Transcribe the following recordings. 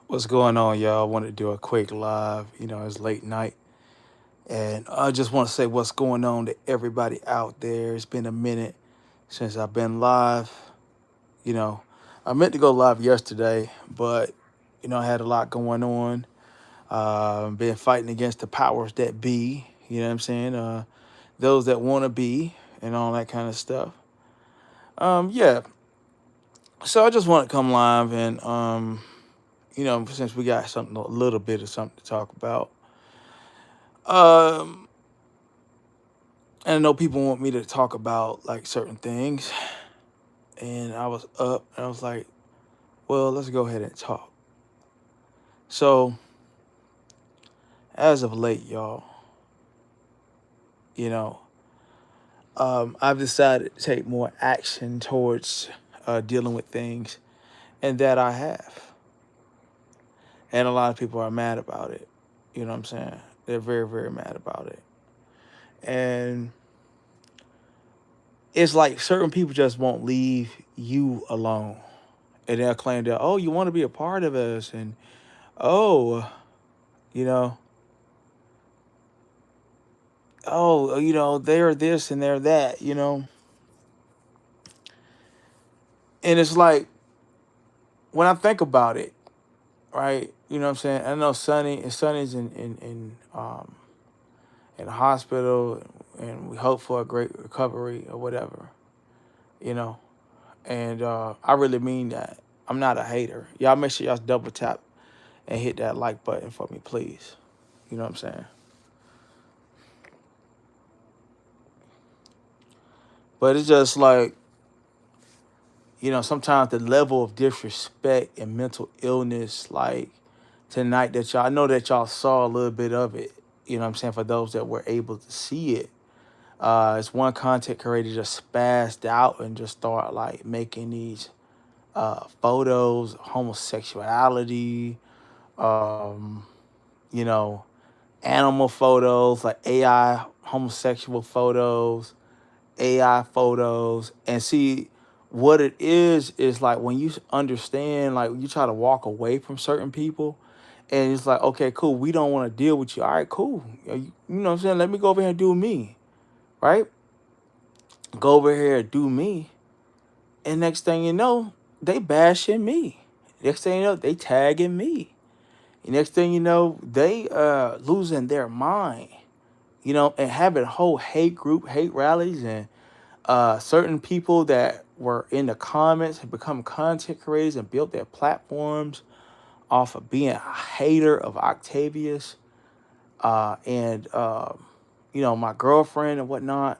What's going on, y'all? I want to do a quick live. It's late night. And I just want to say what's going on to everybody out there. It's been a minute since I've been live. You know, I meant to go live yesterday, but, I had a lot going on. Been fighting against the powers that be, you know what I'm saying? Those that want to be and all that kind of stuff. Yeah. So I just want to come live and, since we got something, a little bit of something to talk about. Um, and I know people want me to talk about like certain things, and I was up and I was like, well, let's go ahead and talk. So, as of late, y'all, you know, I've decided to take more action towards dealing with things, and that I have. And a lot of people are mad about it. You know what I'm saying? They're very, very mad about it. And it's like certain people just won't leave you alone. And they'll claim that, oh, you want to be a part of us, and oh, you know, they're this and they're that. And it's like, when I think about it, right, you know what I'm saying? I know Sonny's in the hospital, and we hope for a great recovery or whatever, you know. And I really mean that. I'm not a hater. Y'all make sure y'all double tap and hit that like button for me, please. You know what I'm saying? But it's just like, sometimes the level of disrespect and mental illness, like tonight, that I know that y'all saw a little bit of it. You know what I'm saying? For those that were able to see it, it's one content creator just spazzed out and just started like making these photos, homosexuality, um, you know, animal photos, like AI homosexual photos, AI photos, and see what it is like when you understand, like you try to walk away from certain people, and it's like, okay, cool, we don't want to deal with you. All right, cool. You know what I'm saying? Let me go over here and do me, right? Go over here and do me, and next thing you know, they bashing me. Next thing you know, they tagging me. Next thing you know, they losing their mind, and having whole hate group, hate rallies, and certain people that were in the comments have become content creators and built their platforms off of being a hater of Octavius, and my girlfriend and whatnot.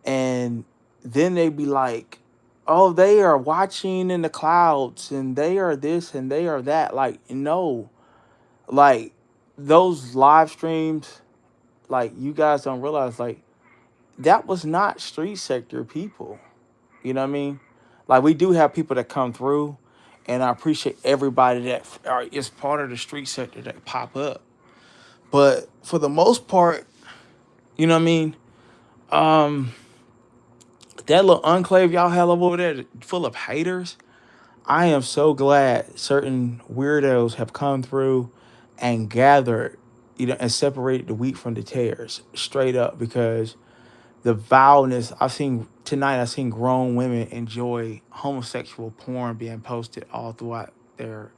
And then they be like, oh, they are watching in the clouds, and they are this and they are that. Like, no, like those live streams, like you guys don't realize, like that was not street sector people. You know what I mean? Like we do have people that come through, and I appreciate everybody that is part of the street sector that pop up. But for the most part, you know what I mean? Um, that little enclave y'all have over there full of haters, I am so glad certain weirdos have come through and gathered, and separated the wheat from the tares straight up, because the vileness I've seen tonight, I've seen grown women enjoy homosexual porn being posted all throughout their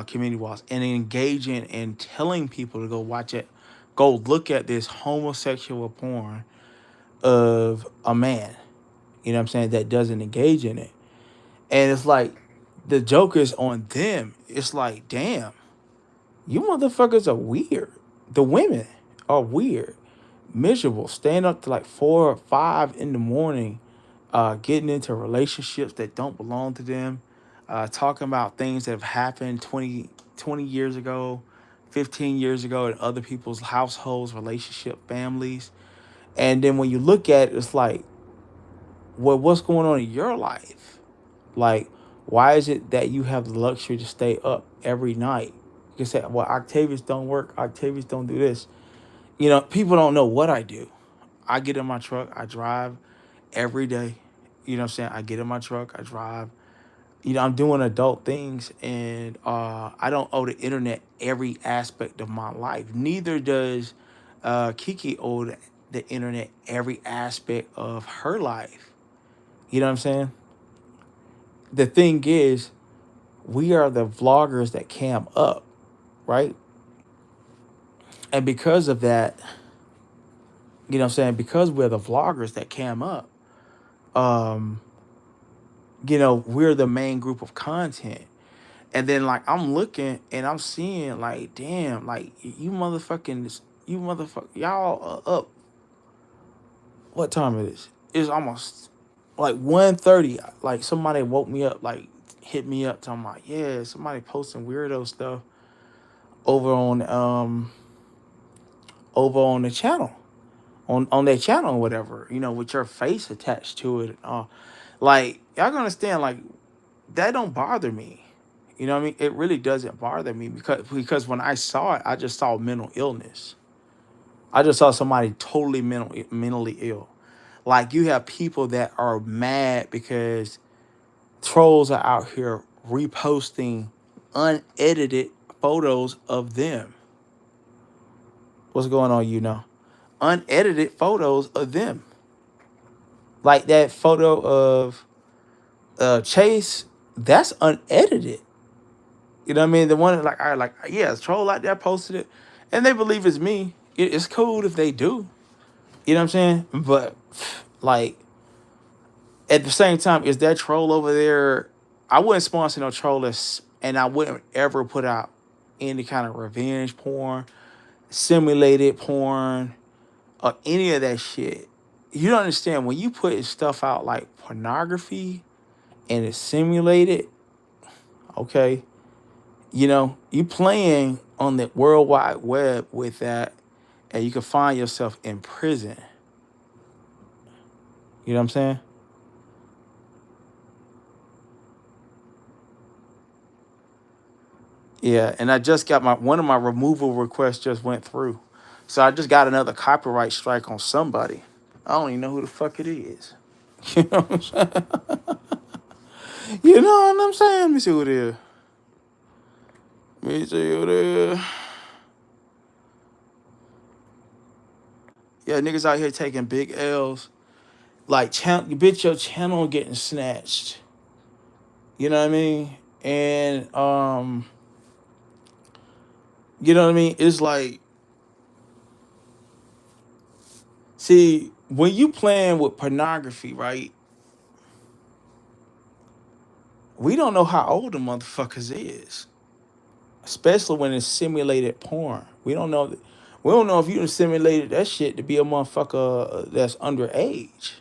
community walls, and engaging and telling people to go watch it, go look at this homosexual porn of a man, what I'm saying, that doesn't engage in it. And it's like the joke is on them. It's like, damn, you motherfuckers are weird. The women are weird, miserable, staying up to like 4 or 5 in the morning, getting into relationships that don't belong to them, talking about things that have happened 20 years ago, 15 years ago in other people's households, relationship, families. And then when you look at it, it's like, well, what's going on in your life? Like, why is it that you have the luxury to stay up every night? You can say, well, Octavius don't work. Octavius don't do this. People don't know what I do. I get in my truck. I drive every day. You know what I'm saying? I get in my truck. I drive. I'm doing adult things, and I don't owe the internet every aspect of my life. Neither does Kiki owe the internet every aspect of her life. You know what I'm saying? The thing is, we are the vloggers that cam up, right? And because of that, you know what I'm saying? Because we're the vloggers that cam up, um, we're the main group of content. And then like I'm looking and I'm seeing like, damn, like y'all are up. What time it is? It's almost like 1:30. Like somebody woke me up, like hit me up talking about, yeah, somebody posting weirdo stuff over on the channel. On their channel or whatever, with your face attached to it. Like y'all gonna understand, like that don't bother me. You know what I mean? It really doesn't bother me because when I saw it, I just saw mental illness. I just saw somebody totally mentally ill. Like you have people that are mad because trolls are out here reposting unedited photos of them. What's going on, unedited photos of them. Like that photo of Chase, that's unedited. You know what I mean? The one like yeah, a troll out there posted it, and they believe it's me. It's cool if they do. You know what I'm saying? But like at the same time, is that troll over there? I wouldn't sponsor no trollers, and I wouldn't ever put out any kind of revenge porn, simulated porn, or any of that shit. You don't understand when you put stuff out like pornography and it's simulated. Okay, you playing on the World Wide Web with that, and you can find yourself in prison. You know what I'm saying? Yeah, and I just got one of my removal requests just went through. So I just got another copyright strike on somebody. I don't even know who the fuck it is. You know what I'm saying? You know what I'm saying? Let me see who it is. Let me see who it is. Yeah, niggas out here taking big L's. Like, bitch, your channel getting snatched. You know what I mean? And, you know what I mean? It's like, see, when you playing with pornography, right? We don't know how old the motherfuckers is, especially when it's simulated porn. We don't know. We don't know if you done simulated that shit to be a motherfucker that's underage.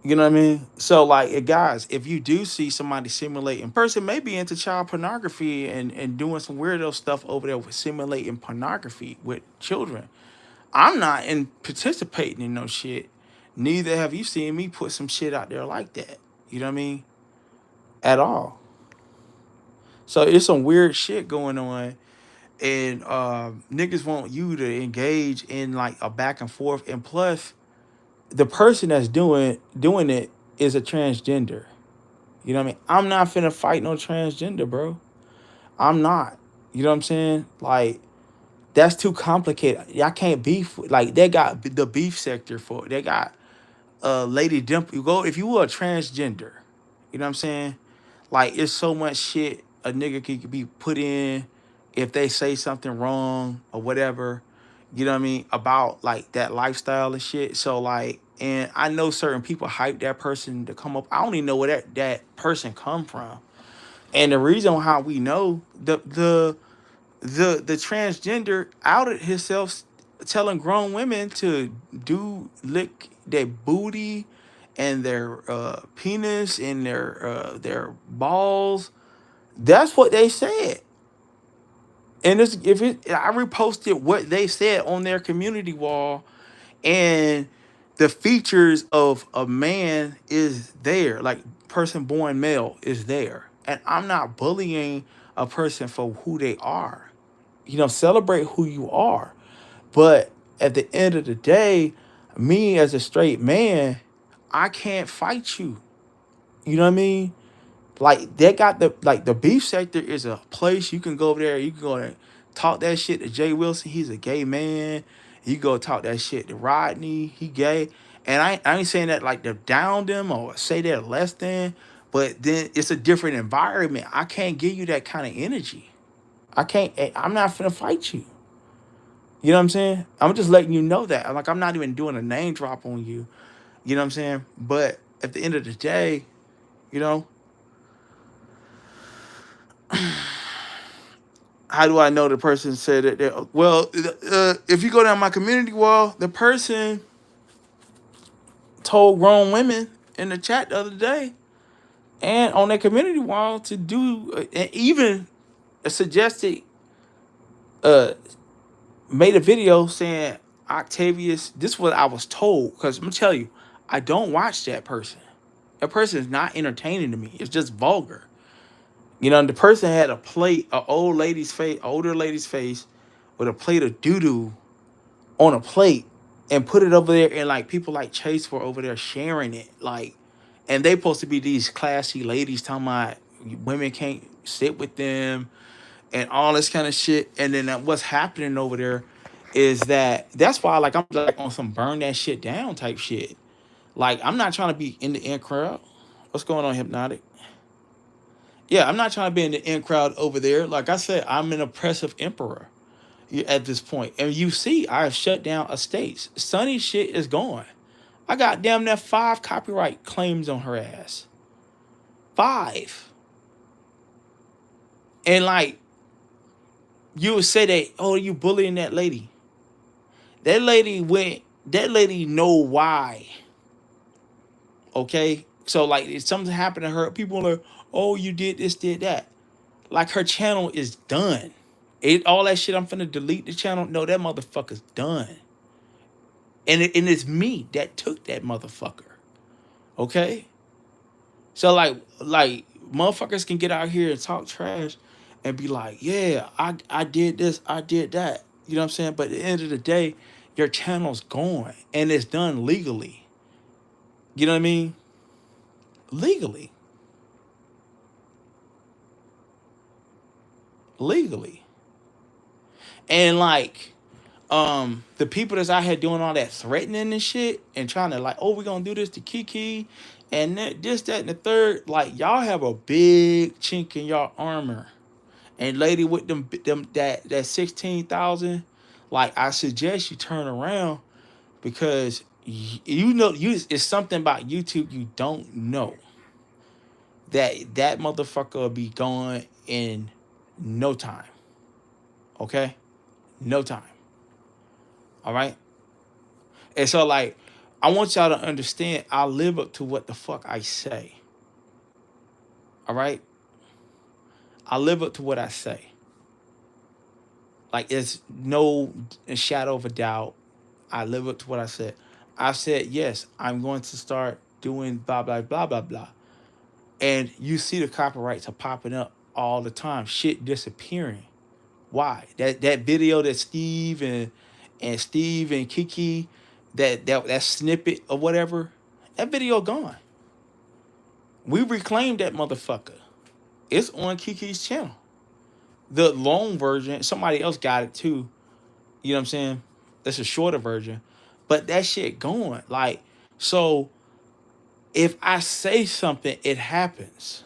You know what I mean? So, like, guys, if you do see somebody simulating, person may be into child pornography and doing some weirdo stuff over there with simulating pornography with children. I'm not in participating in no shit. Neither have you seen me put some shit out there like that. You know what I mean? At all. So it's some weird shit going on, and niggas want you to engage in like a back and forth. And plus, the person that's doing it is a transgender. You know what I mean? I'm not finna fight no transgender, bro. I'm not. You know what I'm saying? Like, that's too complicated. Y'all can't beef. Like, they got the beef sector for it. They got Lady Dimple. You go if you were a transgender. You know what I'm saying? Like, it's so much shit a nigga could be put in if they say something wrong or whatever. You know what I mean? About like that lifestyle and shit. So like, and I know certain people hype that person to come up. I don't even know where that person come from. And the reason how we know the transgender outed himself telling grown women to do lick their booty and their penis and their balls. That's what they said. And I reposted what they said on their community wall, and the features of a man is there, like person born male is there. And I'm not bullying a person for who they are. Celebrate who you are. But at the end of the day, me as a straight man, I can't fight you. You know what I mean? Like they got the beef sector is a place you can go over there. You can go and talk that shit to Jay Wilson. He's a gay man. You go talk that shit to Rodney. He gay. And I ain't saying that like to down them or say they're less than, but then it's a different environment. I can't give you that kind of energy. I can't. I'm not finna fight you. You know what I'm saying? I'm just letting you know that. Like I'm not even doing a name drop on you. You know what I'm saying? But at the end of the day, you know, how do I know the person said it? Well, if you go down my community wall, the person told grown women in the chat the other day and on their community wall to do, and even suggested, uh, made a video saying, Octavius, this is what I was told. Because I'm going to tell you, I don't watch that person. That person is not entertaining to me. It's just vulgar. You know, the person had a plate, an older lady's face with a plate of doo-doo on a plate and put it over there, and like people like Chase were over there sharing it. Like, and they supposed to be these classy ladies talking about women can't sit with them and all this kind of shit. And then what's happening over there is that's why like I'm like on some burn that shit down type shit. Like I'm not trying to be in the in crowd. What's going on, Hypnotic? Yeah, I'm not trying to be in the in crowd over there. Like I said, I'm an oppressive emperor at this point. And you see, I have shut down estates. Sunny shit is gone. I got damn near 5 copyright claims on her ass. 5. And like, you would say that, oh, you bullying that lady. That lady know why. Okay? So like if something happened to her, people are like, oh, you did this, did that. Like her channel is done. All that shit, I'm finna delete the channel. No, that motherfucker's done. And it's me that took that motherfucker. Okay? So like motherfuckers can get out here and talk trash and be like, yeah, I did this, I did that. You know what I'm saying? But at the end of the day, your channel's gone and it's done legally. You know what I mean? Legally. Legally. And like the people that's out here doing all that threatening and shit and trying to like, oh, we're gonna do this to Kiki and that and the third, like y'all have a big chink in y'all armor. And lady with them that 16,000, like I suggest you turn around because you know it's something about YouTube you don't know. That motherfucker will be gone in no time. Okay? No time. All right? And so like I want y'all to understand I live up to what the fuck I say. All right? I live up to what I say. Like it's no shadow of a doubt. I live up to what I said. I said, yes, I'm going to start doing blah, blah, blah, blah, blah. And you see the copyrights are popping up all the time. Shit disappearing. Why? That video that Steve and Kiki, that snippet or whatever, that video gone. We reclaimed that motherfucker. It's on Kiki's channel. The long version, somebody else got it too. You know what I'm saying? That's a shorter version. But that shit going. Like, so if I say something, it happens.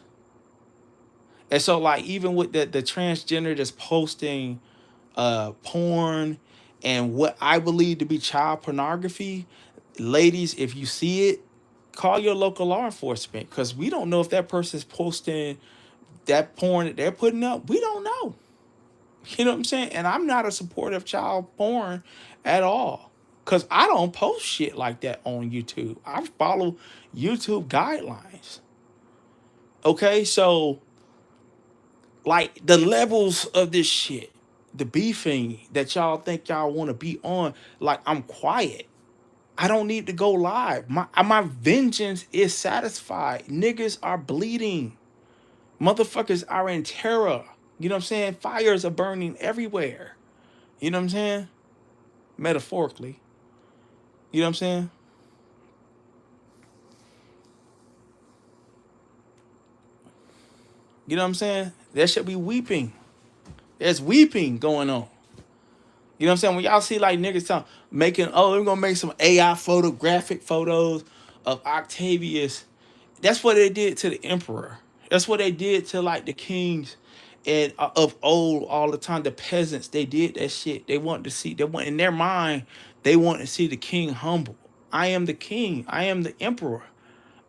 And so like even with the transgender that's posting porn and what I believe to be child pornography, ladies, if you see it, call your local law enforcement because we don't know if that person's posting that porn that they're putting up. We don't know. You know what I'm saying? And I'm not a supporter of child porn at all. Because I don't post shit like that on YouTube. I follow YouTube guidelines. Okay, so like the levels of this shit, the beefing that y'all think y'all want to be on, like I'm quiet. I don't need to go live. My vengeance is satisfied. Niggas are bleeding. Motherfuckers are in terror. You know what I'm saying? Fires are burning everywhere. You know what I'm saying? Metaphorically. You know what I'm saying? You know what I'm saying? There should be weeping. There's weeping going on. You know what I'm saying? When y'all see like niggas making, oh, we're gonna make some AI photographic photos of Octavius. That's what they did to the emperor. That's what they did to like the kings and of old all the time. The peasants, they did that shit. They wanted to see. They want in their mind. They want to see the king humble. I am the king. I am the emperor.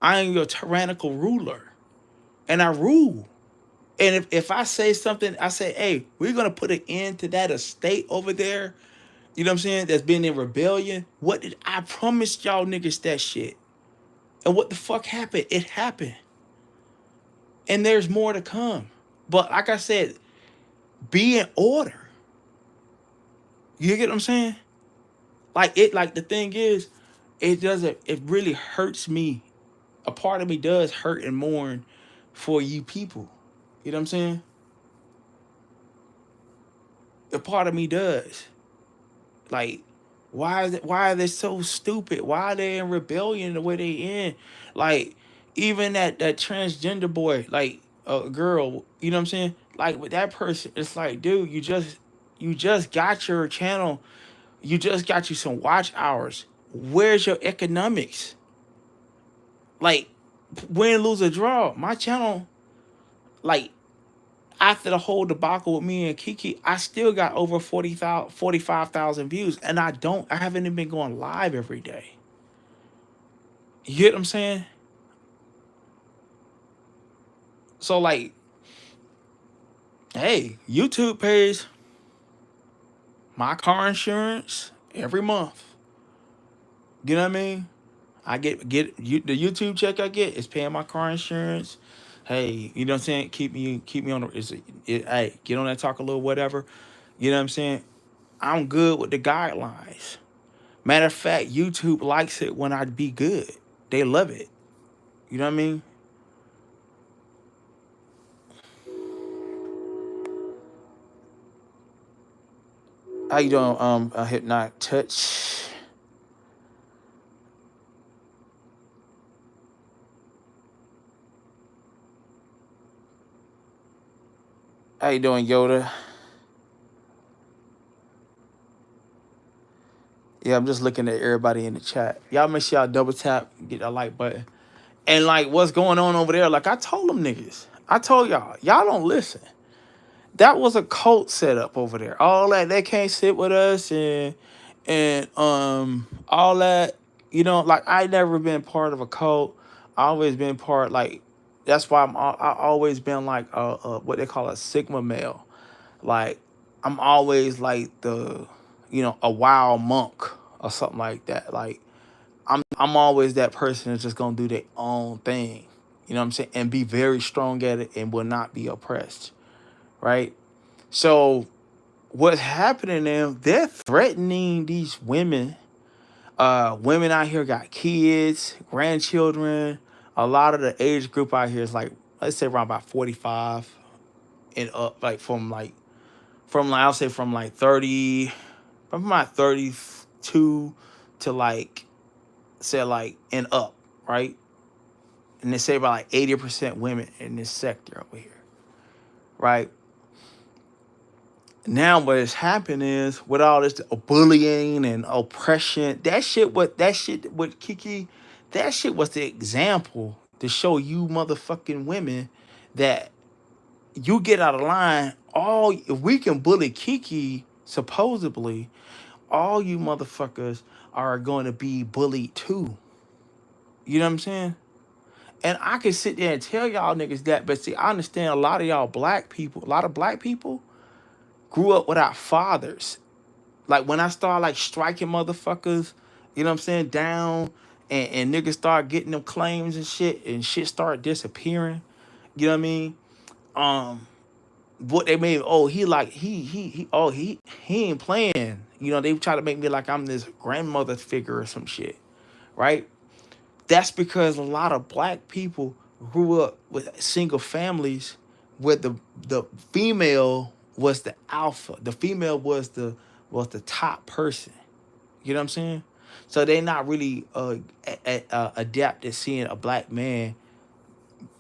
I am your tyrannical ruler, and I rule. And if I say something, I say, hey, we're gonna put an end to that estate over there. You know what I'm saying? That's been in rebellion. What did I promise y'all niggas that shit? And what the fuck happened? It happened. And there's more to come. But like I said, be in order. You get what I'm saying? Like the thing is, it really hurts me. A part of me does hurt and mourn for you people. You know what I'm saying? A part of me does. Like, why are they so stupid? Why are they in rebellion the way they in? Like, even that transgender boy, like a girl, you know what I'm saying? Like with that person, it's like, dude, you just got your channel, you just got you some watch hours. Where's your economics? Like, win, lose, or draw. My channel, like, after the whole debacle with me and Kiki, I still got over 45,000 views, and I haven't even been going live every day. You get what I'm saying? So like, hey, YouTube pays my car insurance every month. You know what I mean? I get the YouTube check I get is paying my car insurance. Hey, you know what I'm saying? Keep me on the hey, get on that talk a little whatever. You know what I'm saying? I'm good with the guidelines. Matter of fact, YouTube likes it when I be good. They love it. You know what I mean? How you doing? A hypnotic touch. How you doing, Yoda? Yeah, I'm just looking at everybody in the chat. Y'all make sure y'all double tap, get that like button. And like what's going on over there, like I told them niggas. I told y'all don't listen. That was a cult setup over there. All that they can't sit with us and all that, you know, like I never been part of a cult. I always been part like that's why I always been like what they call a sigma male. Like I'm always like the, you know, a wild monk or something like that. Like I'm always that person that's just gonna do their own thing. You know what I'm saying? And be very strong at it and will not be oppressed. Right? So what's happening now, they're threatening these women. Women out here got kids, grandchildren. A lot of the age group out here is like, let's say around about 45 and up, like from I'll say from like 30, from about 32 to like say like and up, right? And they say about like 80% women in this sector over here, right? Now what has happened is with all this bullying and oppression, that shit with Kiki, that shit was the example to show you motherfucking women that you get out of line. All if we can bully Kiki, supposedly, all you motherfuckers are going to be bullied too. You know what I'm saying? And I can sit there and tell y'all niggas that, but see, I understand a lot of y'all black people, a lot of black people grew up without fathers. Like when I start like striking motherfuckers, you know what I'm saying, down and niggas start getting them claims and shit start disappearing. You know what I mean? Um, what they made, oh, he like he ain't playing. You know, they try to make me like I'm this grandmother figure or some shit, right? That's because a lot of black people grew up with single families where the female was the alpha. The female was the top person. You know what I'm saying? So they not really adapted seeing a black man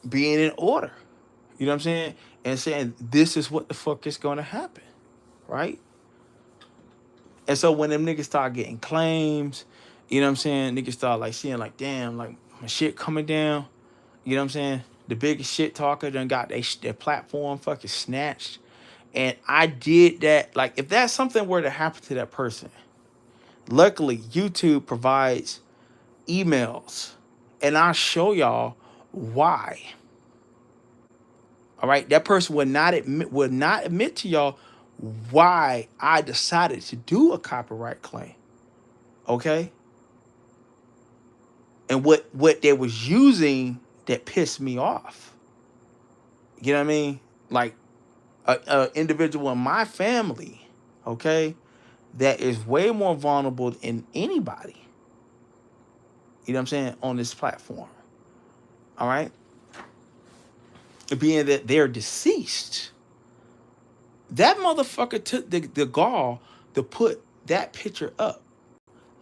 being in order. You know what I'm saying? And saying this is what the fuck is gonna happen, right? And so when them niggas start getting claims, you know what I'm saying? Niggas start like seeing like, damn, like my shit coming down. You know what I'm saying? The biggest shit talker done got their platform fucking snatched. And I did that. Like, if that's something were to happen to that person, luckily YouTube provides emails, and I'll show y'all why. All right, that person would not admit to y'all why I decided to do a copyright claim. Okay, and what they was using that pissed me off. You know what I mean? Like a individual in my family, okay, that is way more vulnerable than anybody. You know what I'm saying, on this platform. All right, being that they're deceased. That motherfucker took the gall to put that picture up.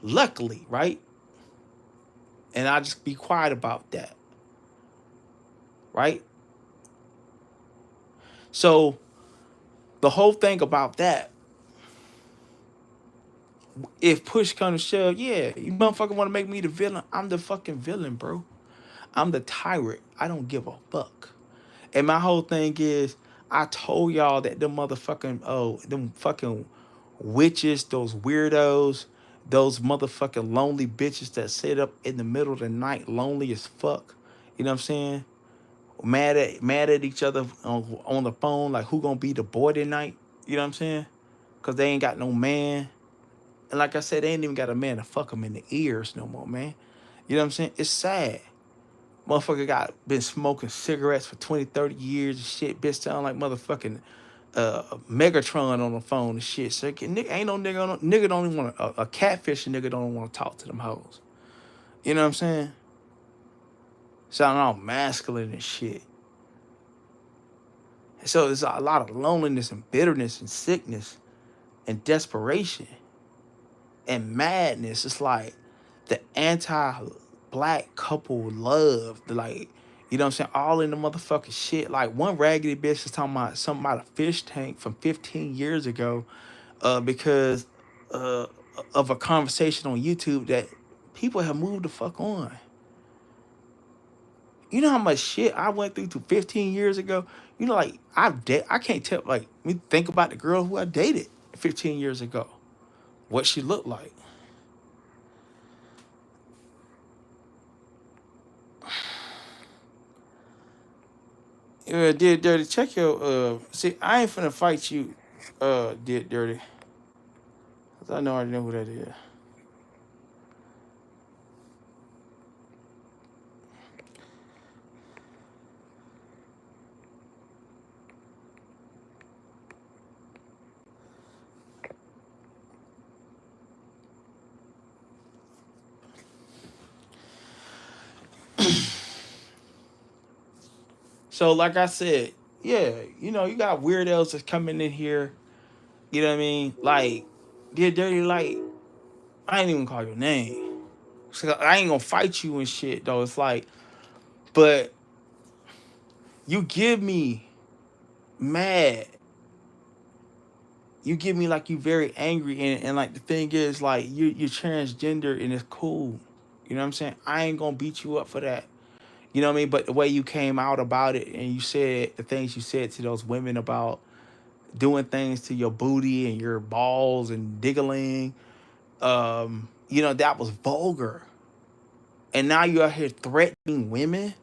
Luckily, right? And I'll just be quiet about that. Right? So the whole thing about that, if push comes to shove, yeah, you motherfucker want to make me the villain. I'm the fucking villain, bro. I'm the tyrant. I don't give a fuck. And my whole thing is, I told y'all that them fucking witches, those weirdos, those motherfucking lonely bitches that sit up in the middle of the night, lonely as fuck. You know what I'm saying? Mad at each other on the phone, like who gonna be the boy tonight? You know what I'm saying? Cause they ain't got no man. And like I said, they ain't even got a man to fuck them in the ears no more, man. You know what I'm saying? It's sad. Motherfucker been smoking cigarettes for 20, 30 years and shit. Bitch sound like motherfucking Megatron on the phone and shit. So nigga ain't no nigga don't even want a catfish nigga don't want to talk to them hoes. You know what I'm saying? Sounding all masculine and shit. So there's a lot of loneliness and bitterness and sickness and desperation and madness. It's like the anti-black couple love, like, you know what I'm saying, all in the motherfucking shit. Like one raggedy bitch is talking about something about a fish tank from 15 years ago, because of a conversation on YouTube that people have moved the fuck on. You know how much shit I went through 15 years ago? You know, like I can't tell, like, me think about the girl who I dated 15 years ago, what she looked like. Did Dirty, check your see, I ain't finna fight you, Did Dirty. Cause I already know who that is. So like I said, yeah, you know, you got weirdos that's coming in here, you know what I mean? Like, Did Dirty, like, I ain't even call your name. So I ain't gonna fight you and shit though. It's like, but you give me mad. You give me like you very angry, and like the thing is, like, you're transgender and it's cool. You know what I'm saying? I ain't gonna beat you up for that. You know what I mean? But the way you came out about it and you said the things you said to those women about doing things to your booty and your balls and diggling, you know, that was vulgar. And now you're out here threatening women.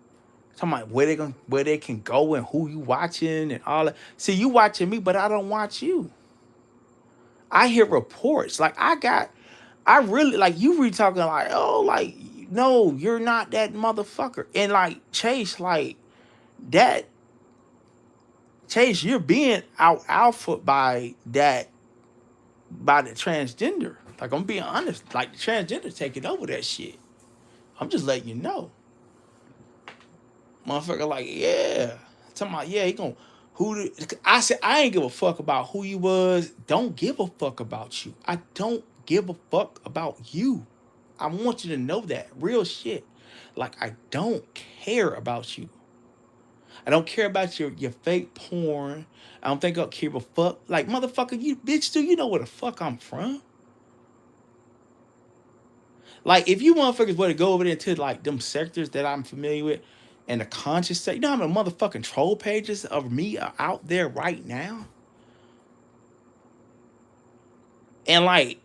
Talking about where they can go and who you watching and all that. See, you watching me, but I don't watch you. I hear reports. Like I really, like, you really talking like, oh, like, no, you're not that motherfucker. And like Chase, like that Chase, you're being out alpha by the transgender. Like, I'm being honest. Like, the transgender taking over that shit. I'm just letting you know. Motherfucker, like, yeah. Talking about, yeah, he gonna I said I ain't give a fuck about who you was. Don't give a fuck about you. I don't give a fuck about you. I want you to know that. Real shit. Like, I don't care about you. I don't care about your fake porn. I don't think I'll care a fuck. Like, motherfucker, you bitch, do you know where the fuck I'm from? Like, if you motherfuckers were to go over there to like them sectors that I'm familiar with and the conscious sector, you know how many motherfucking troll pages of me are out there right now? And like,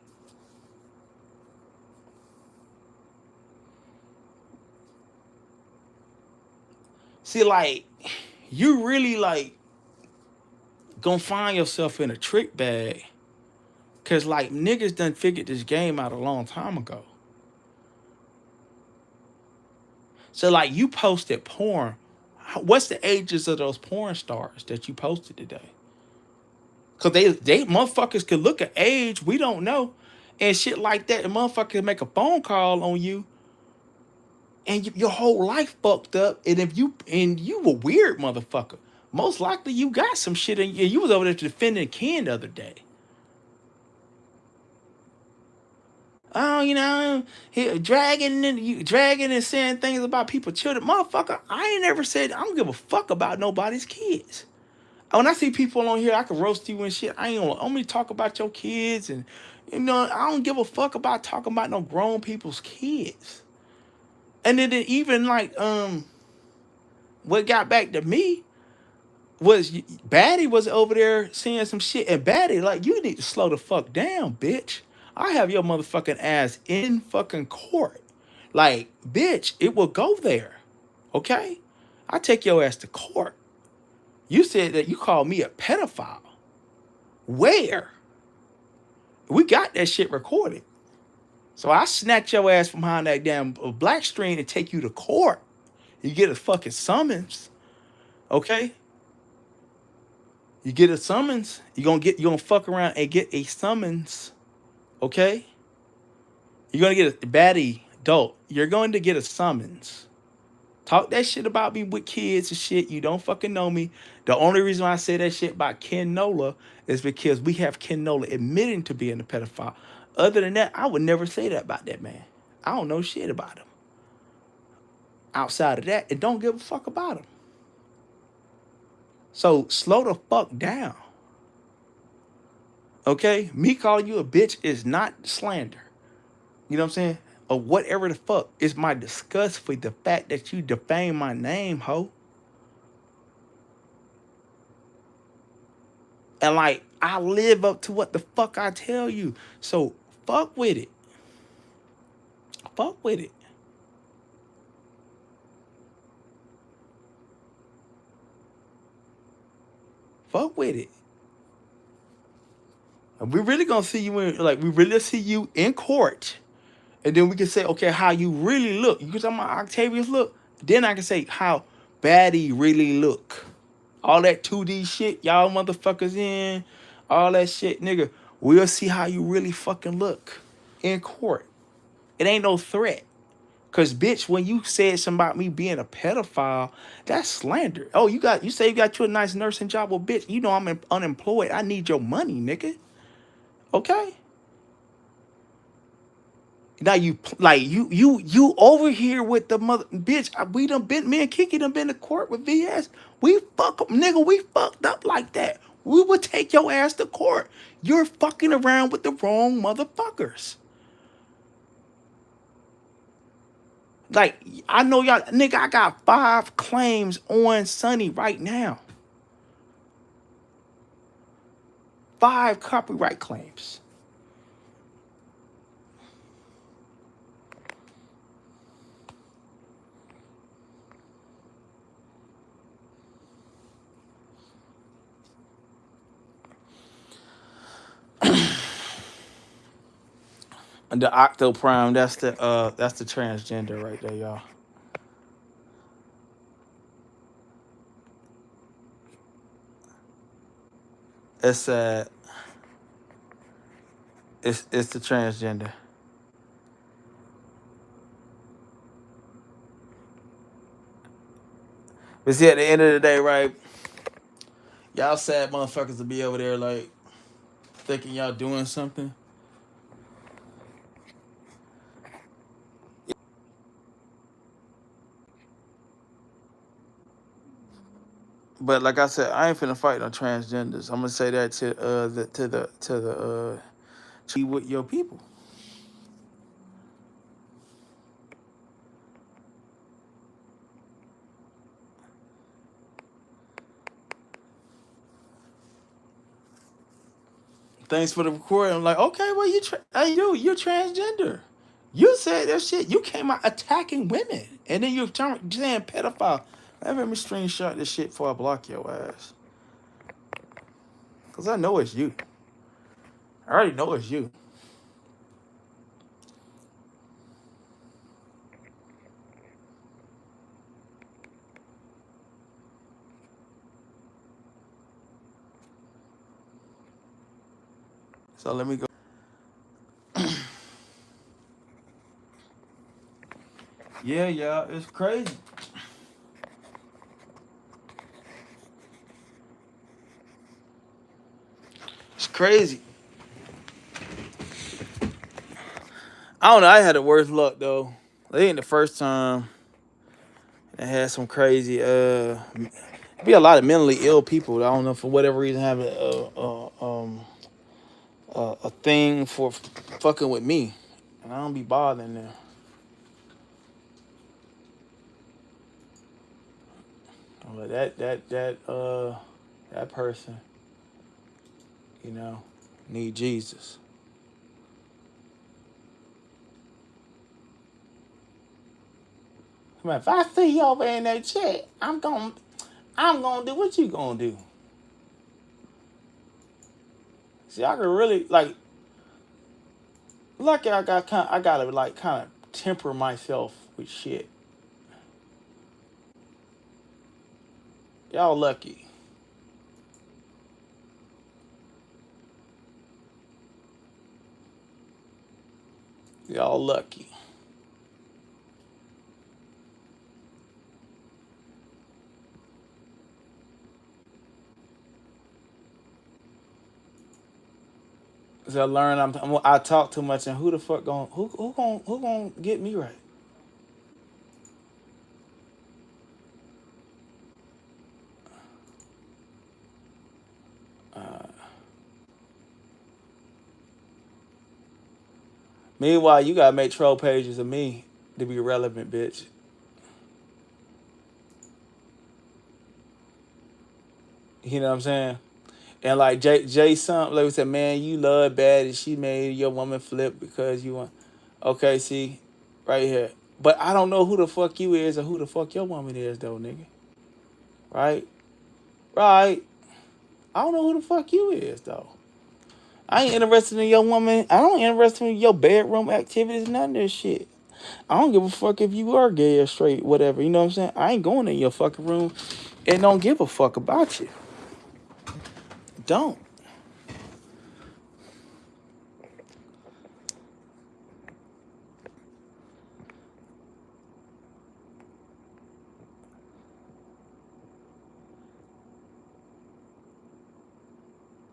see, like, you really like gonna find yourself in a trick bag. Cause like niggas done figured this game out a long time ago. So like you posted porn. What's the ages of those porn stars that you posted today? Cause they motherfuckers could look at age, we don't know, and shit like that. And motherfuckers make a phone call on you, and your whole life fucked up. And if you a weird motherfucker, most likely you got some shit, and you was over there defending Ken the other day. Oh, you know, he dragging and saying things about people's children. Motherfucker, I ain't never said I don't give a fuck about nobody's kids. When I see people on here, I can roast you and shit. I ain't gonna only talk about your kids, and you know, I don't give a fuck about talking about no grown people's kids. And then even like what got back to me was Batty was over there saying some shit, and Batty like, you need to slow the fuck down, bitch. I have your motherfucking ass in fucking court. Like, bitch, it will go there. Okay? I take your ass to court. You said that you called me a pedophile. Where? We got that shit recorded. So I snatch your ass from behind that damn black screen and take you to court. You get a fucking summons. Okay? You get a summons. You gonna fuck around and get a summons. Okay? You're gonna get a baddie adult. You're going to get a summons. Talk that shit about me with kids and shit. You don't fucking know me. The only reason why I say that shit about Ken Nola is because we have Ken Nola admitting to being a pedophile. Other than that, I would never say that about that man. I don't know shit about him. Outside of that, and don't give a fuck about him. So slow the fuck down. Okay? Me calling you a bitch is not slander. You know what I'm saying? Or whatever the fuck. It's my disgust for the fact that you defame my name, ho. And like, I live up to what the fuck I tell you. So fuck with it. Fuck with it. Fuck with it. And we really gonna see you in, like, we really see you in court. And then we can say, okay, how you really look. You can talk about Octavius look. Then I can say how bad he really look. All that 2D shit y'all motherfuckers in. All that shit, nigga. We'll see how you really fucking look in court. It ain't no threat. Cause bitch, when you said something about me being a pedophile, that's slander. Oh, you say you got you a nice nursing job. Well, bitch, you know I'm unemployed. I need your money, nigga. Okay? Now you over here with the mother bitch. We done been, me and Kiki done been to court with VS. We nigga, we fucked up like that. We would take your ass to court. You're fucking around with the wrong motherfuckers. Like, I know y'all, nigga, I got 5 claims on Sonny right now. 5 copyright claims. And the Octo Prime, that's the transgender right there, y'all. It's it's the transgender. But see, at the end of the day, right? Y'all sad motherfuckers to be over there like thinking y'all doing something. But like I said, I ain't finna fight no transgenders. I'm gonna say that to the be with your people. Thanks for the recording. I'm like, okay, well hey, you're transgender. You said that shit. You came out attacking women, and then you're saying pedophile. Let me screenshot this shit before I block your ass. Cause I know it's you. I already know it's you. So let me go. Yeah, it's crazy. It's crazy. I don't know. I had the worst luck though. It ain't the first time I had some crazy. Be a lot of mentally ill people. I don't know for whatever reason have a thing for fucking with me, and I don't be bothering them. But that person, you know, need Jesus. Man, if I see you over in that chat, I'm gonna do what you gonna do. See, I can really lucky I gotta like kind of temper myself with shit. Y'all lucky. Y'all lucky. Cause I learned I talk too much, and who the fuck who gonna get me right? Meanwhile, you gotta make troll pages of me to be relevant, bitch. You know what I'm saying? And like Jay something like we said, man, you love bad and she made your woman flip because you want. Okay, see, right here. But I don't know who the fuck you is or who the fuck your woman is though, nigga. Right? Right. I don't know who the fuck you is though. I ain't interested in your woman. I don't interested in your bedroom activities, none of this shit. I don't give a fuck if you are gay or straight, whatever. You know what I'm saying? I ain't going in your fucking room and don't give a fuck about you. Don't.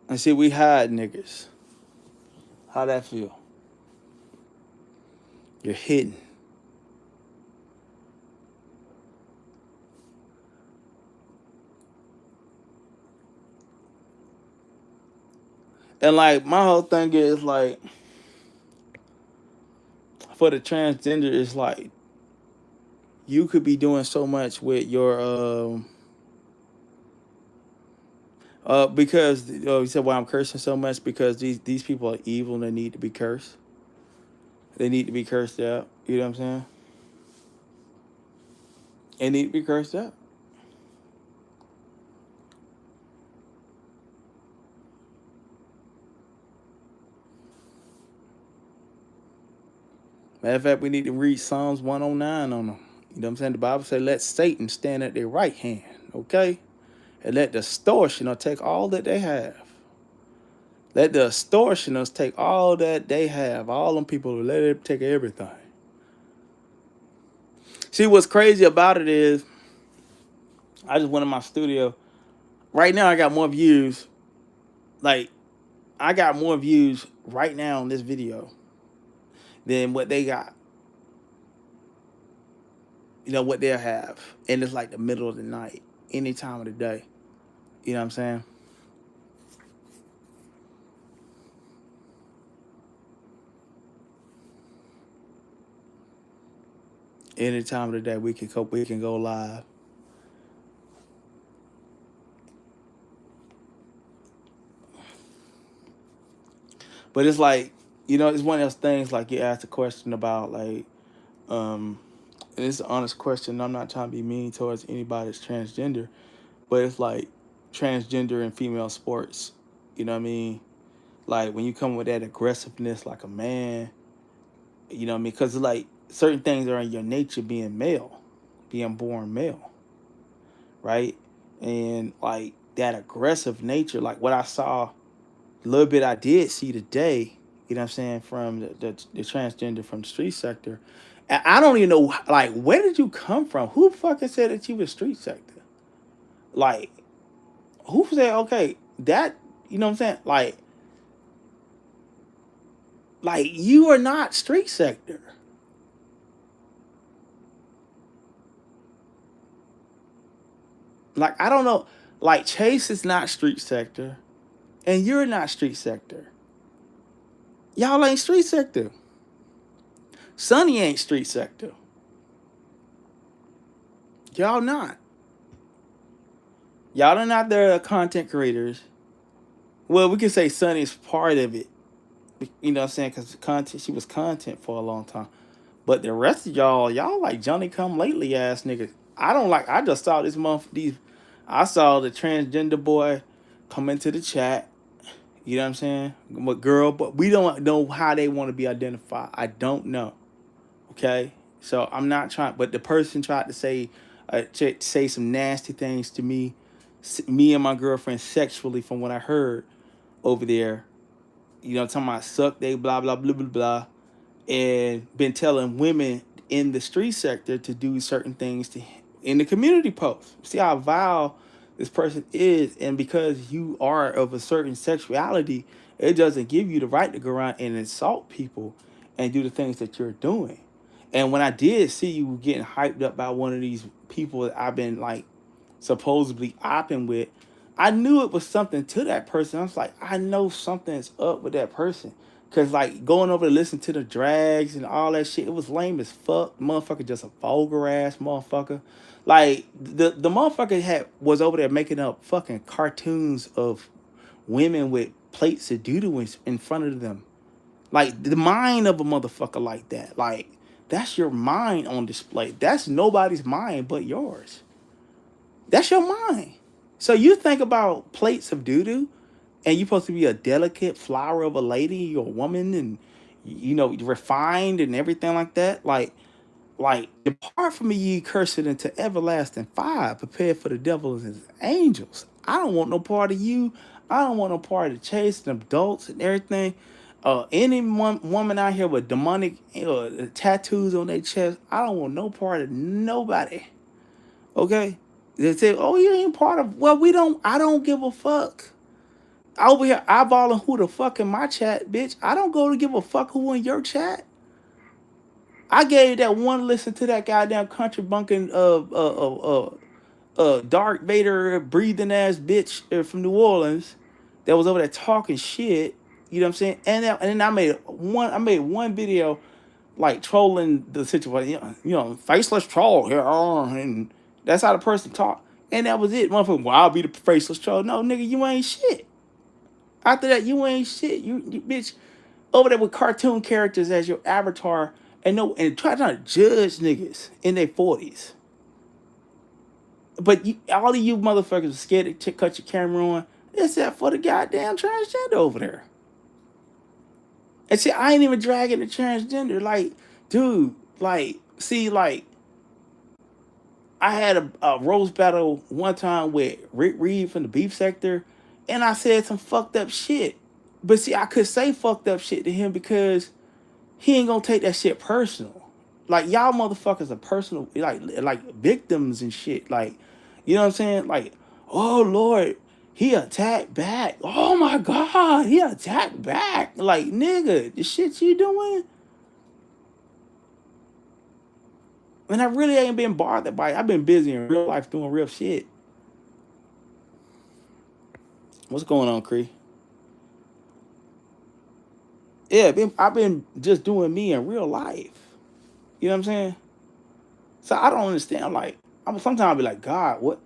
And see, we hide niggas. How that feel? You're hidden. And like my whole thing is like for the transgender is like you could be doing so much with your because you said why I'm cursing so much because these people are evil and they need to be cursed. They need to be cursed out. You know what I'm saying? They need to be cursed out. Matter of fact, we need to read Psalms 109 on them. You know what I'm saying? The Bible says, let Satan stand at their right hand, okay? And let the extortioner take all that they have. Let the extortioners take all that they have. All them people, let them take everything. See, what's crazy about it is, I just went in my studio. Right now, I got more views. Like, I got more views right now on this video than what they got. You know, what they'll have. And it's like the middle of the night, any time of the day. You know what I'm saying? Any time of the day we can go live. But it's like, it's one of those things like you asked a question about like, um, and it's an honest question. I'm not trying to be mean towards anybody that's transgender, but it's like transgender in female sports. You know what I mean? Like when you come with that aggressiveness like a man, you know what I mean? Because like certain things are in your nature being male, being born male, right? And like that aggressive nature, like what I saw, a little bit I did see today, you know what I'm saying, from the transgender from the street sector. And I don't even know, like, where did you come from? Who fucking said that you was street sector? Like, who said, okay, that, you know what I'm saying? Like you are not street sector. Like, I don't know. Like, Chase is not street sector, and you're not street sector. Y'all ain't street sector. Sonny ain't street sector. Y'all not. Y'all are not the content creators. Well, we can say Sonny's part of it. You know what I'm saying? Because content, she was content for a long time. But the rest of y'all like Johnny come lately ass niggas. I don't like. I just saw this month. I saw the transgender boy come into the chat. You know what I'm saying? With girl, but we don't know how they want to be identified. I don't know. Okay, so I'm not trying. But the person tried to say some nasty things to me and my girlfriend sexually, from what I heard over there. Talking about suck they blah blah blah blah blah, and been telling women in the street sector to do certain things to in the community post. See how vile this person is, and because you are of a certain sexuality, it doesn't give you the right to go around and insult people and do the things that you're doing. And when I did see you getting hyped up by one of these people that I've been like supposedly opping with, I knew it was something to that person. I was like, I know something's up with that person. Cause like going over to listen to the drags and all that shit, it was lame as fuck. Motherfucker just a vulgar ass motherfucker. Like the motherfucker was over there making up fucking cartoons of women with plates of doo-doo in front of them. Like the mind of a motherfucker like that. Like that's your mind on display. That's nobody's mind but yours. That's your mind. So you think about plates of doo-doo, and you're supposed to be a delicate flower of a lady, you're a woman, and refined and everything like that. Like depart from me, ye cursed, into everlasting fire, prepared for the devil and his angels. I don't want no part of you. I don't want no part of the chase and adults and everything. Any woman out here with demonic tattoos on their chest, I don't want no part of nobody. Okay? They say, oh, you ain't part of, well, I don't give a fuck. Over here eyeballing who the fuck in my chat, bitch. I don't go to give a fuck who in your chat. I gave that one listen to that goddamn country bunking Dark Vader breathing ass bitch from New Orleans that was over there talking shit. You know what I'm saying? And then I made one video like trolling the situation. Faceless troll here, and that's how the person talked. And that was it. Motherfucker, well, I'll be the faceless troll. No, nigga, you ain't shit. After that, you ain't shit. You bitch over there with cartoon characters as your avatar, and try not to judge niggas in their 40s. But all of you motherfuckers are scared to cut your camera on, except for the goddamn transgender over there. And see, I ain't even dragging the transgender. Like, dude, like, see, like, I had a roast battle one time with Rick Reed from the beef sector, and I said some fucked up shit. But see, I could say fucked up shit to him because he ain't gonna take that shit personal. Like y'all motherfuckers are personal, like victims and shit. Like, you know what I'm saying? Like, oh Lord, he attacked back. Oh my God, he attacked back. Like, nigga, the shit you doing. And I really ain't been bothered by it. I've been busy in real life doing real shit. What's going on, Cree? Yeah, I've been just doing me in real life. You know what I'm saying? So I don't understand. Like, sometimes I'll be like, God, what?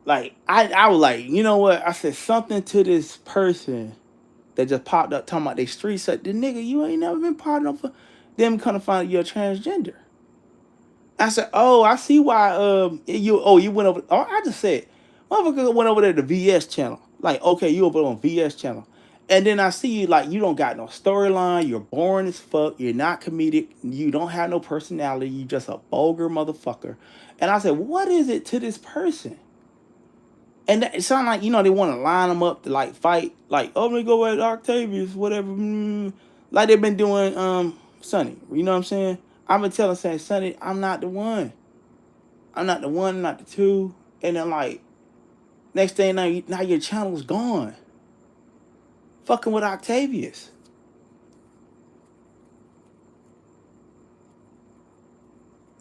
Like, I was like, you know what? I said something to this person that just popped up talking about they street set. The nigga, you ain't never been part of them. Kind of find out you're a transgender. I said, oh, I see why. You went over. Oh, I just said, motherfucker went over there to VS channel. Like, okay, you over on VS channel, and then I see you like you don't got no storyline. You're boring as fuck. You're not comedic. You don't have no personality. You just a vulgar motherfucker. And I said, what is it to this person? And it sounds like they want to line them up to like fight. Like, oh, let me go with Octavius, whatever. Like they've been doing, Sonny. You know what I'm saying? I've been saying, Sonny, I'm not the one. I'm not the one, not the two. And then like, next thing now your channel's gone. Fucking with Octavius.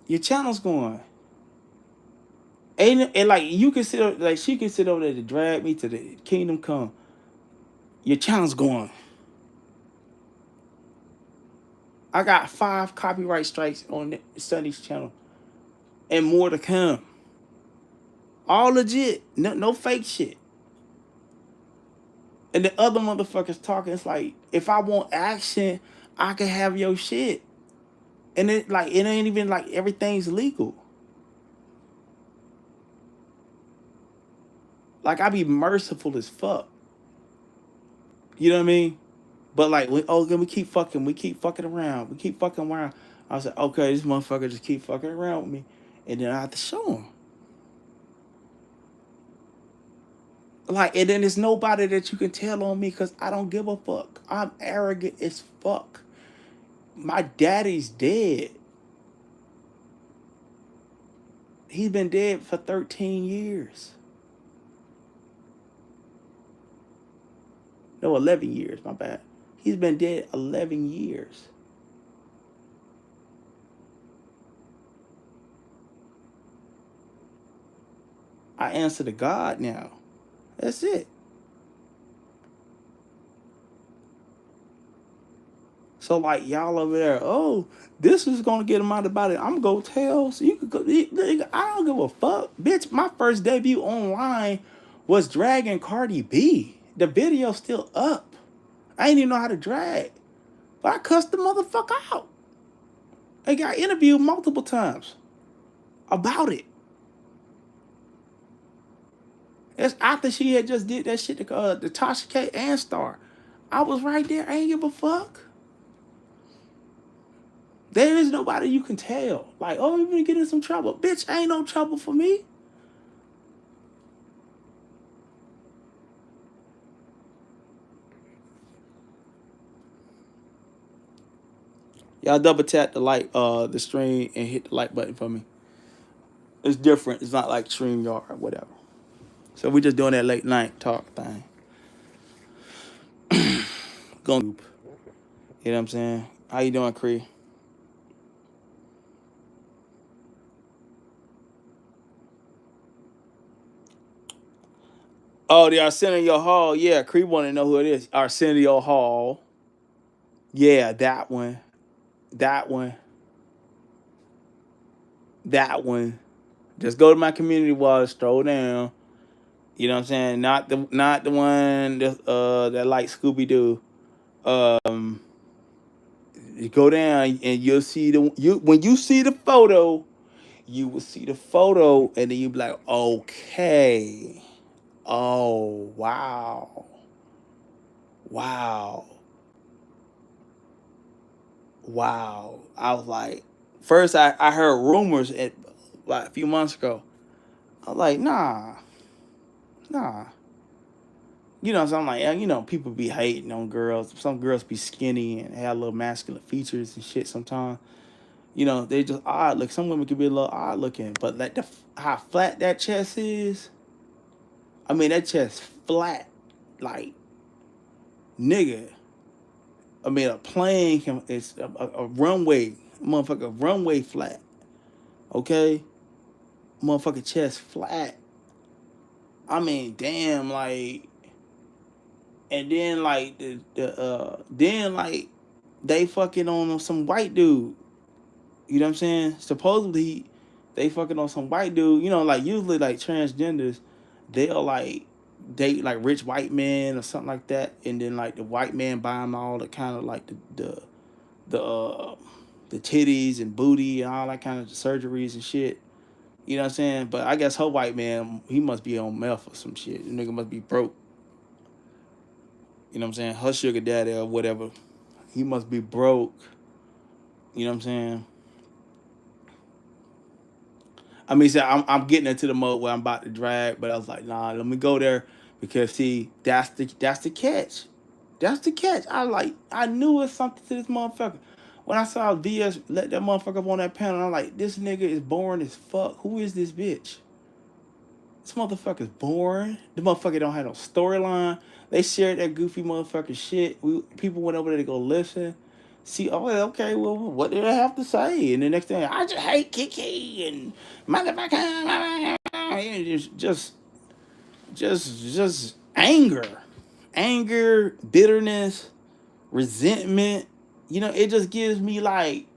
Your channel's gone. And like you can sit like she can sit over there to drag me to the kingdom come. Your channel's gone. I got 5 copyright strikes on Sonny's channel. And more to come. All legit. No fake shit. And the other motherfuckers talking, it's like, if I want action, I can have your shit. And it ain't even like everything's legal. Like, I be merciful as fuck. You know what I mean? But like, we keep fucking around. We keep fucking around. I was like, okay, this motherfucker just keep fucking around with me. And then I have to show him. Like, and then there's nobody that you can tell on me because I don't give a fuck. I'm arrogant as fuck. My daddy's dead. He's been dead for 13 years. No, 11 years, my bad. He's been dead 11 years. I answer to God now. That's it. So like y'all over there, oh, this is gonna get him out of the body. I'm gonna go tell. So you could go. I don't give a fuck, bitch. My first debut online was dragging Cardi B. The video's still up. I ain't even know how to drag, but I cussed the motherfucker out. I got interviewed multiple times about it. It's after she had just did that shit to Tasha K and Star. I was right there. I ain't give a fuck. There is nobody you can tell. Like, oh, you're gonna get in some trouble. Bitch, ain't no trouble for me. Y'all double tap the stream and hit the like button for me. It's different. It's not like StreamYard or whatever. So we just doing that late night talk thing. You know what I'm saying? How you doing, Cree? Oh, the Arsenio Hall. Yeah, Cree want to know who it is. Arsenio Hall. Yeah, that one. That one. That one. Just go to my community wall, stroll down. You know what I'm saying? Not the one that like Scooby Doo. You go down and you'll see when you see the photo, you will see the photo and then you be like, okay. Oh wow. Wow. Wow. I was like, first I heard rumors like a few months ago. I was like, nah. So I'm like, people be hating on girls. Some girls be skinny and have little masculine features and shit sometimes. They just odd look. Some women can be a little odd looking, but like how flat that chest is. I mean, that chest flat, like, nigga. I mean, a plane it's a runway, motherfucker, runway flat. Okay, motherfucker chest flat. I mean, damn, like, And then like then like they fucking on some white dude. You know what I'm saying? Supposedly they fucking on some white dude. You know, like usually like transgenders, they'll like date like rich white men or something like that, and then like the white man buy them all the kind of like the uh the titties and booty and all that kind of surgeries and shit. You know what I'm saying? But I guess her white man, he must be on meth or some shit. The nigga must be broke. You know what I'm saying? Her sugar daddy or whatever, he must be broke. You know what I'm saying? I mean, so I'm getting into the mode where I'm about to drag, but I was like, nah, let me go there because see, that's the catch. That's the catch. I knew it was something to this motherfucker. When I saw VS let that motherfucker up on that panel, I'm like, this nigga is boring as fuck. Who is this bitch? This motherfucker's boring. The motherfucker don't have no storyline. They shared that goofy motherfucker shit. People went over there to go listen. See, oh, okay, well, what did I have to say? And the next thing, I just hate Kiki and motherfucker. Just anger, bitterness, resentment. You know, it just gives me like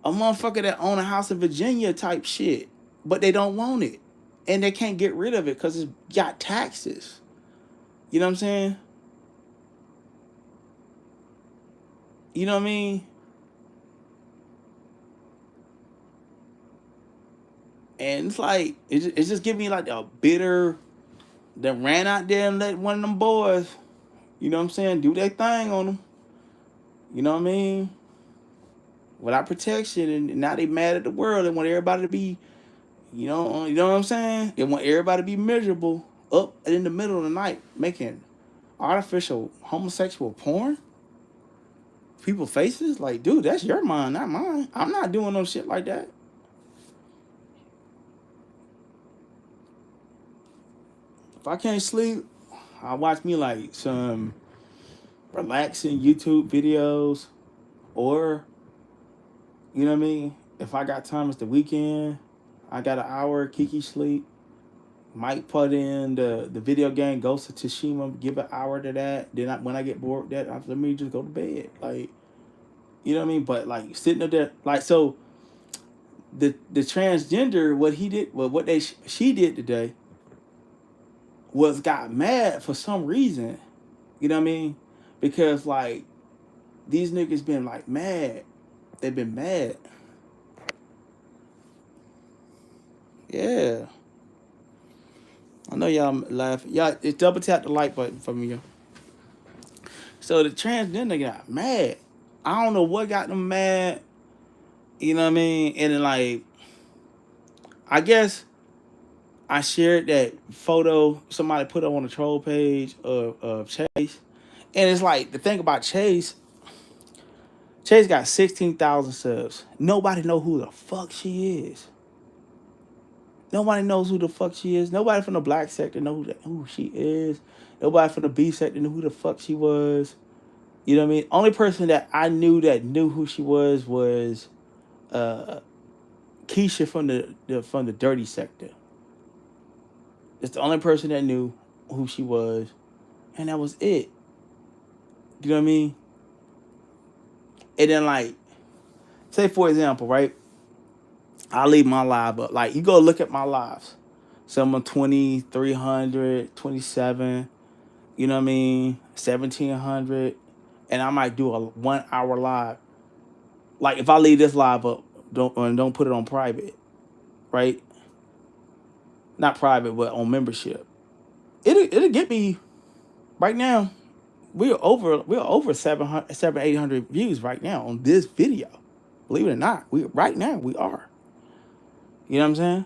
a motherfucker that own a house in Virginia type shit, but they don't want it, and they can't get rid of it because it's got taxes. You know what I'm saying? You know what I mean? And it's like it's just giving me like a bitter that ran out there and let one of them boys, you know what I'm saying, do their thing on them. You know what I mean? Without protection, and now they mad at the world and want everybody to be, you know what I'm saying? They want everybody to be miserable up in the middle of the night making artificial homosexual porn. People faces like, dude, that's your mind, not mine. I'm not doing no shit like that. If I can't sleep, I watch me like some relaxing YouTube videos, or you know what I mean. If I got time, it's the weekend. I got an hour Kiki sleep. Might put in the video game Ghost of Tsushima. Give an hour to that. Then when I get bored, let me just go to bed. Like, you know what I mean. But like sitting up there, like so. The transgender, what he did, well, what she did today was got mad for some reason. You know what I mean? Because like these niggas been like mad. They've been mad. Yeah. I know y'all laughing. Y'all, it's double tap the like button for me. So the transgender got mad. I don't know what got them mad. You know what I mean? And then like, I guess I shared that photo somebody put up on the troll page of Chase. And it's like, the thing about Chase got 16,000 subs. Nobody know who the fuck she is. Nobody knows who the fuck she is. Nobody from the black sector know who she is. Nobody from the B sector knew who the fuck she was. You know what I mean? Only person that I knew that knew who she was Keisha from the dirty sector. It's the only person that knew who she was, and that was it. You know what I mean? And then like, say for example, right? I leave my live up. Like, you go look at my lives. Some are 2,300, 27, you know what I mean? 1,700. And I might do a 1 hour live. Like, if I leave this live up, don't put it on private, right? Not private, but on membership. It'll get me right now. We're over 800 views right now on this video. Believe it or not, we are. You know what I'm saying?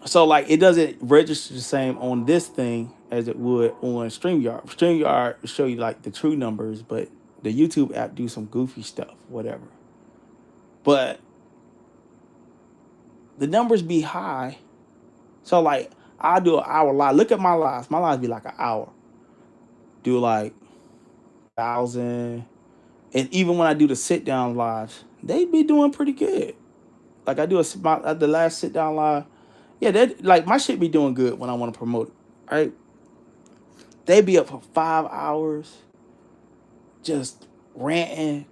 So like, it doesn't register the same on this thing as it would on StreamYard. StreamYard will show you like the true numbers, but the YouTube app do some goofy stuff, whatever. But the numbers be high. So like, I'll do an hour live. Look at my lives. My lives be like an hour. Do like 1,000. And even when I do the sit down lives, they be doing pretty good. Like, I do the last sit down live. Yeah, that like my shit be doing good when I want to promote it. right? They be up for 5 hours, just ranting,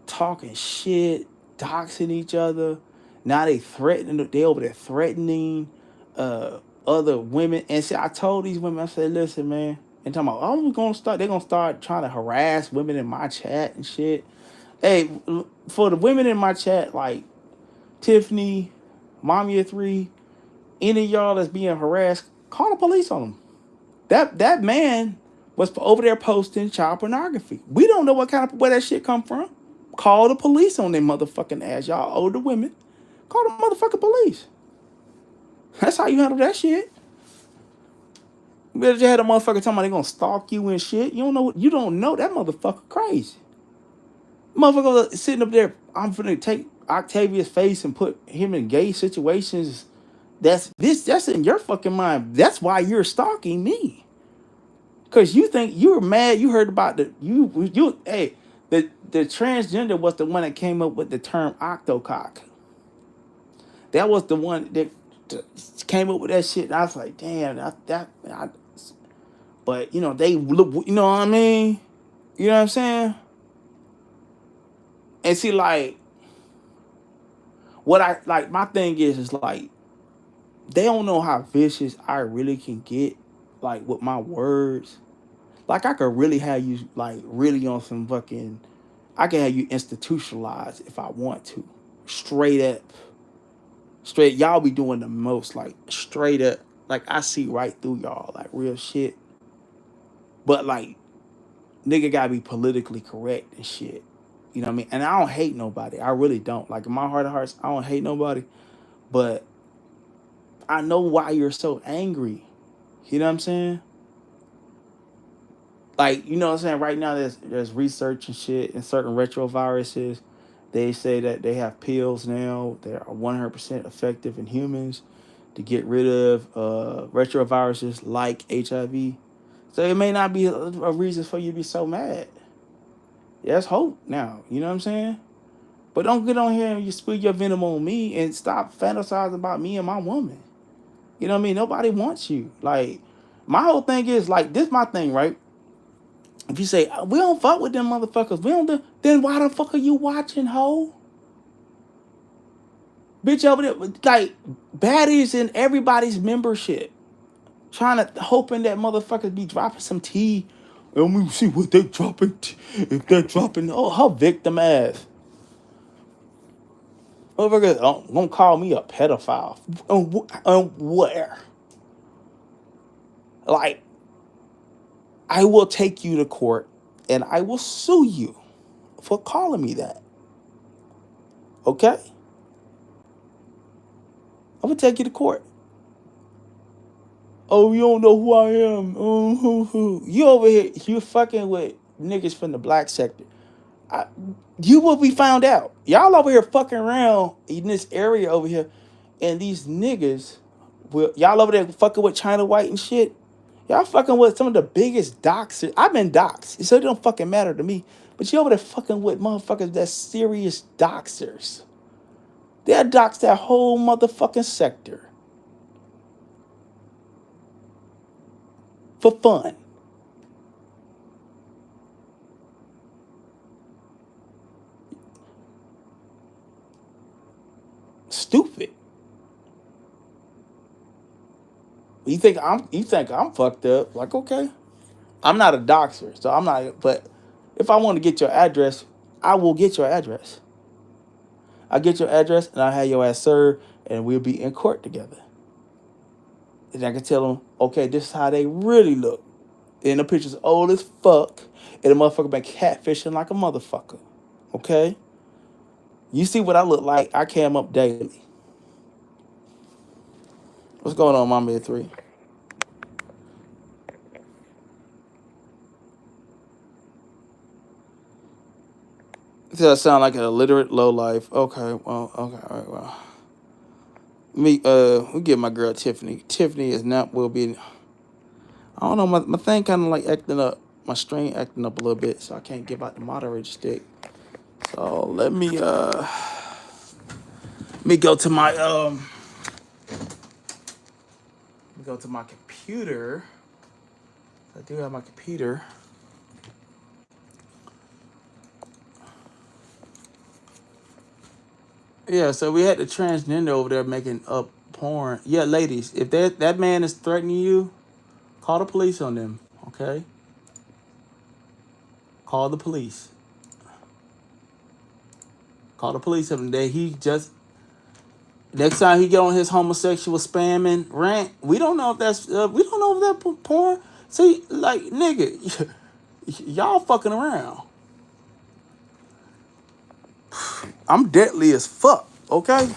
talking shit, doxing each other. Now they threatening. They over there threatening other women. And see, I told these women, I said, listen, man. And talking about, I'm gonna start. They're gonna start trying to harass women in my chat and shit. Hey, for the women in my chat, like Tiffany, Mommy of Three, any of y'all that's being harassed, call the police on them. That man was over there posting child pornography. We don't know where that shit come from. Call the police on them motherfucking ass, y'all older women. Call the motherfucking police. That's how you handle that shit. You better just had a motherfucker talking about they gonna stalk you and shit. You don't know that motherfucker crazy. Motherfucker sitting up there, I'm finna take Octavius' face and put him in gay situations. That's in your fucking mind. That's why you're stalking me. Cause you think you're mad. You heard about the transgender was the one that came up with the term octocock. That was the one that came up with that shit. And I was like, damn, but they look. You know what I mean? You know what I'm saying? And see, like, what I like. My thing is like, they don't know how vicious I really can get, like with my words. Like I could really have you like really on some fucking. I can have you institutionalized if I want to. Straight up. Straight, y'all be doing the most, like straight up. Like I see right through y'all, like real shit. But like, nigga gotta be politically correct and shit. You know what I mean? And I don't hate nobody. I really don't. Like in my heart of hearts, I don't hate nobody. But I know why you're so angry. You know what I'm saying? Like, you know what I'm saying? Right now there's research and shit and certain retroviruses. They say that they have pills now that are 100% effective in humans to get rid of retroviruses like HIV. So it may not be a reason for you to be so mad. Yeah, there's hope now. You know what I'm saying? But don't get on here and you spill your venom on me and stop fantasizing about me and my woman. You know what I mean? Nobody wants you. Like, my whole thing is, like, this my thing, right? If you say, we don't fuck with them motherfuckers, we don't do, then why the fuck are you watching, ho? Bitch over there, like, baddies in everybody's membership. Trying to, hoping that motherfuckers be dropping some tea. And we see what they dropping. If they're dropping, oh, her victim ass. Motherfuckers don't call me a pedophile. Where? Like, I will take you to court and I will sue you for calling me that. Okay? I'm gonna take you to court. Oh, you don't know who I am. You over here, you fucking with niggas from the black sector. You will be found out. Y'all over here fucking around in this area over here, and these niggas, y'all over there fucking with China White and shit. Y'all fucking with some of the biggest doxers. I've been doxed, so it don't fucking matter to me. But you over there fucking with motherfuckers that's serious doxers. They'll dox that whole motherfucking sector. For fun. Stupid. You think I'm fucked up? Like, okay. I'm not a doxer, so I'm not, but if I want to get your address, I will get your address. I get your address and I have your ass served and we'll be in court together. And I can tell them, okay, this is how they really look. And the picture's old as fuck. And the motherfucker been catfishing like a motherfucker. Okay? You see what I look like, I cam up daily. What's going on, Mama at 3? Does that sound like an illiterate lowlife? Okay, well, okay, all right, well. We get my girl Tiffany. Tiffany is not, will be, I don't know, my thing kind of like acting up, my string acting up a little bit, so I can't give out the moderator stick. So let me go to my computer. I do have my computer. Yeah, so we had the transgender over there making up porn. Yeah, ladies, if that man is threatening you, call the police on them. Okay, call the police. Call the police on him. That he just next time he get on his homosexual spamming rant, we don't know if that's we don't know if that porn. See, like nigga, y'all fucking around. I'm deadly as fuck. Okay.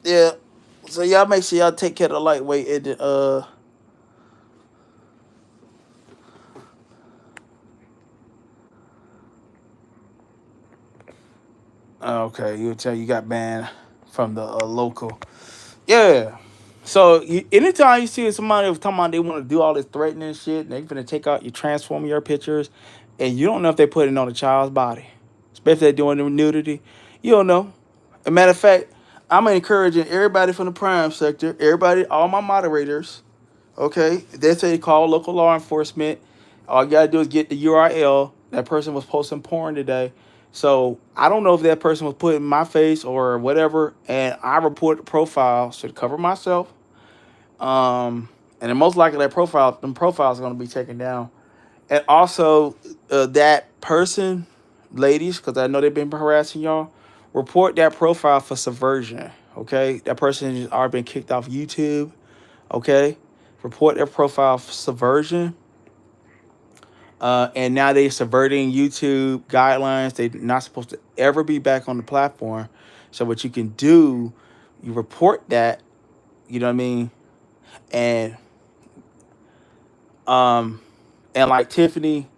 Yeah. So y'all make sure y'all take care of the lightweight and okay, you tell you got banned from the local. Yeah. So anytime you see somebody talking about they want to do all this threatening shit, and they finna take out you transform your pictures, and you don't know if they put it on a child's body, especially if they're doing the nudity, you don't know. As a matter of fact, I'm encouraging everybody from the prime sector, everybody, all my moderators, okay, they say call local law enforcement. All you gotta do is get the URL. That person was posting porn today. So I don't know if that person was putting my face or whatever, and I report the profile to cover myself. And then most likely them profiles are gonna be taken down. And also that person, ladies, because I know they've been harassing y'all, report that profile for subversion. Okay, that person has already been kicked off YouTube. Okay, report their profile for subversion. And now they're subverting YouTube guidelines. They're not supposed to ever be back on the platform. So what you can do, you report that. You know what I mean? And um, and like Tiffany,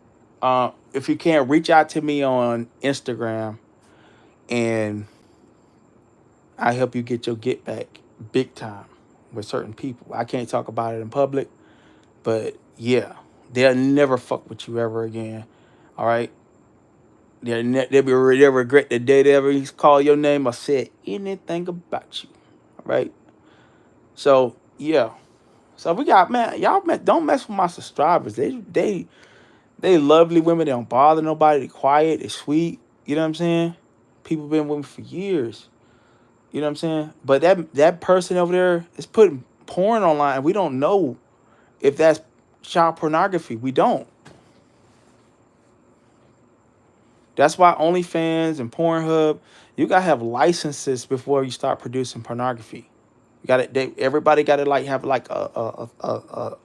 if you can't reach out to me on Instagram, and I help you get your get back big time with certain people. I can't talk about it in public, but yeah, they'll never fuck with you ever again. All right. They'll regret the day they ever call your name or said anything about you. All right. So yeah. So we got man, y'all don't mess with my subscribers. They lovely women. They don't bother nobody. They quiet. They sweet. You know what I'm saying? People been with me for years. You know what I'm saying? But that person over there is putting porn online. We don't know if that's child pornography. We don't. That's why OnlyFans and Pornhub, you gotta have licenses before you start producing pornography. You got to everybody got to like have like a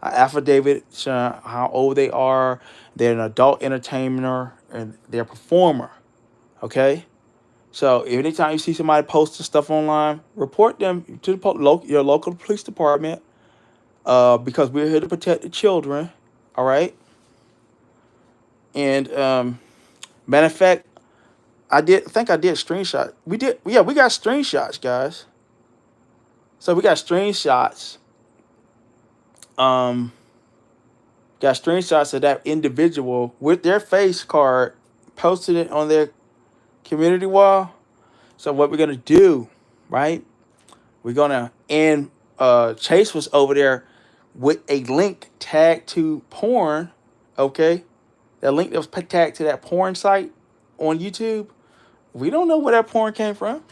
affidavit showing how old they are. They're an adult entertainer and they're a performer. Okay. So anytime you see somebody posting stuff online, report them to your local police department. Because we're here to protect the children. All right. And matter of fact, I think I did screenshot. We did. Yeah, we got screenshots, guys. So we got screenshots. Um, got screenshots of that individual with their face card, posted it on their community wall. So what we're gonna do, right? We're gonna and Chase was over there with a link tagged to porn. Okay, that link that was tagged to that porn site on YouTube. We don't know where that porn came from.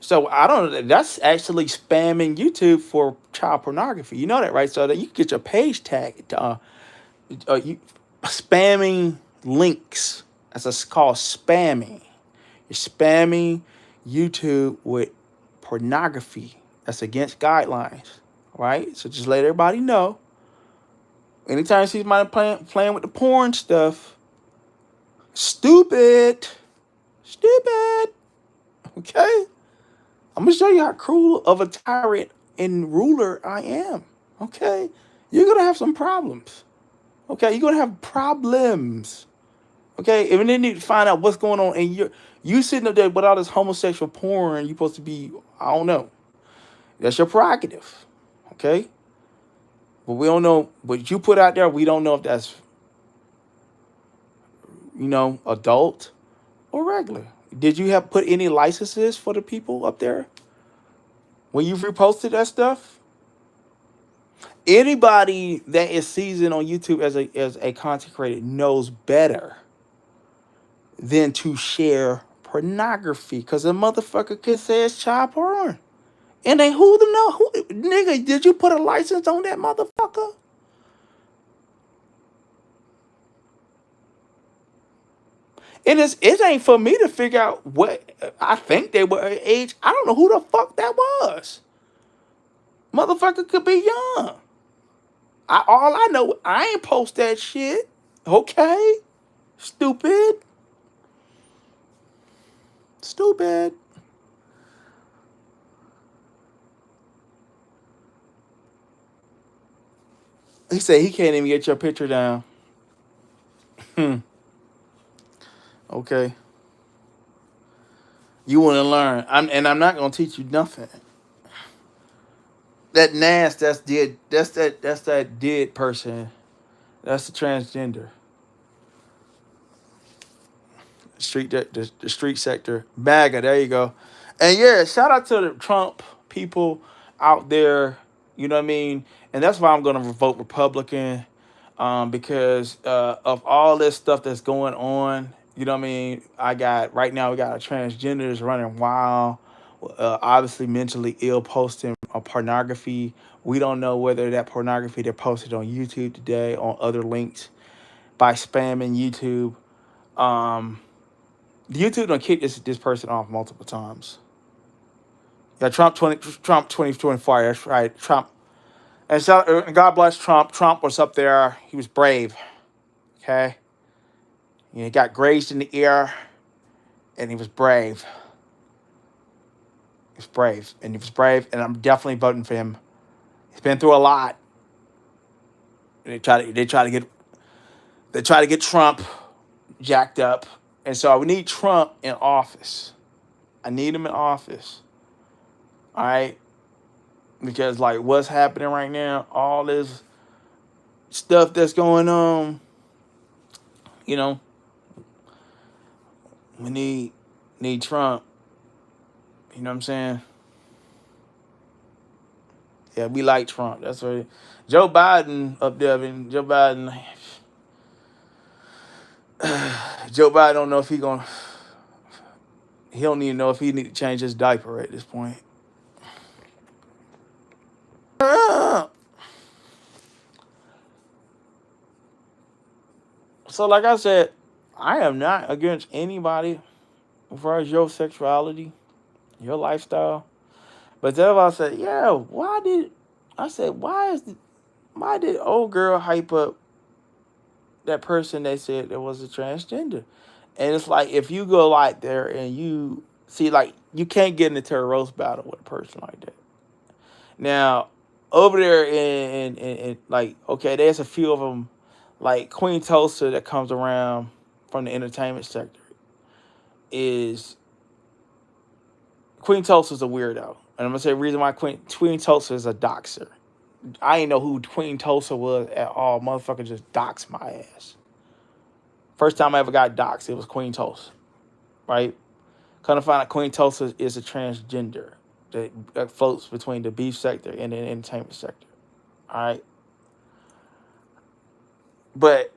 So I don't know. That's actually spamming YouTube for child pornography. You know that, right? So that you get your page tagged. You spamming links. That's called spamming. You're spamming YouTube with pornography. That's against guidelines, right? So just let everybody know. Anytime you see somebody playing with the porn stuff, stupid, stupid. Okay. I'm gonna show you how cruel of a tyrant and ruler I am. Okay, you're gonna have some problems. Okay, you're gonna have problems. Okay, and then you need to find out what's going on in You sitting up there with all this homosexual porn, you supposed to be, I don't know. That's your prerogative. Okay? But we don't know what you put out there, we don't know if that's, adult or regular. Did you have put any licenses for the people up there when you reposted that stuff? Anybody that is seasoned on YouTube as a content creator knows better than to share pornography, because a motherfucker could say it's child porn. And they who to know who, nigga, did you put a license on that motherfucker? It ain't for me to figure out what I think they were age. I don't know who the fuck that was. Motherfucker could be young. All I know, I ain't post that shit. Okay? Stupid. Stupid. He said he can't even get your picture down. Okay. You want to learn. I'm not gonna teach you nothing. That Nas, that's dead. That's that dead person. That's the transgender. The street sector. MAGA, there you go. And yeah, shout out to the Trump people out there. You know what I mean? And that's why I'm gonna vote Republican. Because of all this stuff that's going on. You know what I mean? Right now we got a transgenders running wild. Obviously mentally ill, posting pornography. We don't know whether that pornography they posted on YouTube today, on other links, by spamming YouTube. YouTube done kicked this person off multiple times. Yeah, Trump 2024. That's right, Trump. And so, God bless Trump. Trump was up there. He was brave. Okay, he got grazed in the ear, and he was brave. He was brave, and I'm definitely voting for him. He's been through a lot. They try to get Trump jacked up, and so we need Trump in office. I need him in office. All right, because like what's happening right now, all this stuff that's going on, you know, we need Trump. You know what I'm saying? Yeah, we like Trump. That's what Joe Biden up there. I mean, Joe Biden don't know if he don't even know if he need to change his diaper at this point. So like I said, I am not against anybody as far as your sexuality, your lifestyle. But then I said, yeah, why did old girl hype up that person they said that was a transgender? And it's like, if you go like there and you see, like, you can't get into a roast battle with a person like that. Now, over there in like, okay, there's a few of them, like Queen Tulsa that comes around from the entertainment sector. Queen Tulsa's a weirdo. And I'm going to say the reason why Queen Tulsa is a doxer. I didn't know who Queen Tulsa was at all. Motherfucker just doxed my ass. First time I ever got doxed, it was Queen Tulsa. Right? Kind of find out Queen Tulsa is a transgender that floats between the beef sector and the entertainment sector. All right? But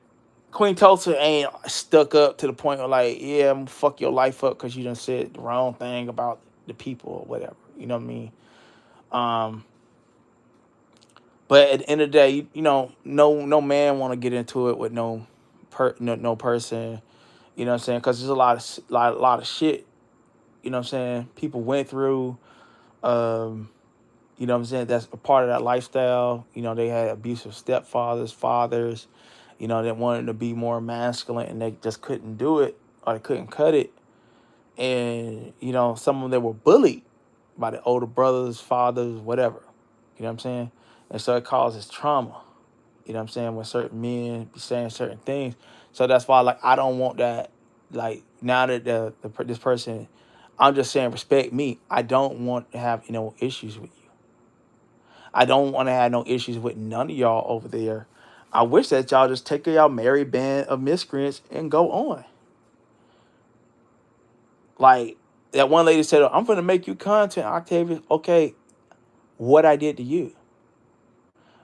Queen Tulsa ain't stuck up to the point of like, yeah, I'm gonna fuck your life up because you done said the wrong thing about the people or whatever. You know what I mean? But at the end of the day, no man want to get into it with no person. You know what I'm saying? Because there's a lot of shit. You know what I'm saying? People went through. You know what I'm saying? That's a part of that lifestyle. They had abusive stepfathers, fathers. That wanted to be more masculine and they just couldn't do it or they couldn't cut it. And some of them were bullied by the older brothers, fathers, whatever. You know what I'm saying? And so it causes trauma, you know what I'm saying, when certain men be saying certain things. So that's why, like, I don't want that Like now that this person, I'm just saying respect me. I don't want to have issues with you. I don't want to have no issues with none of y'all over there. I wish that y'all just take y'all merry band of miscreants and go on. Like that one lady said, I'm gonna make you content, Octavius. Okay, what I did to you?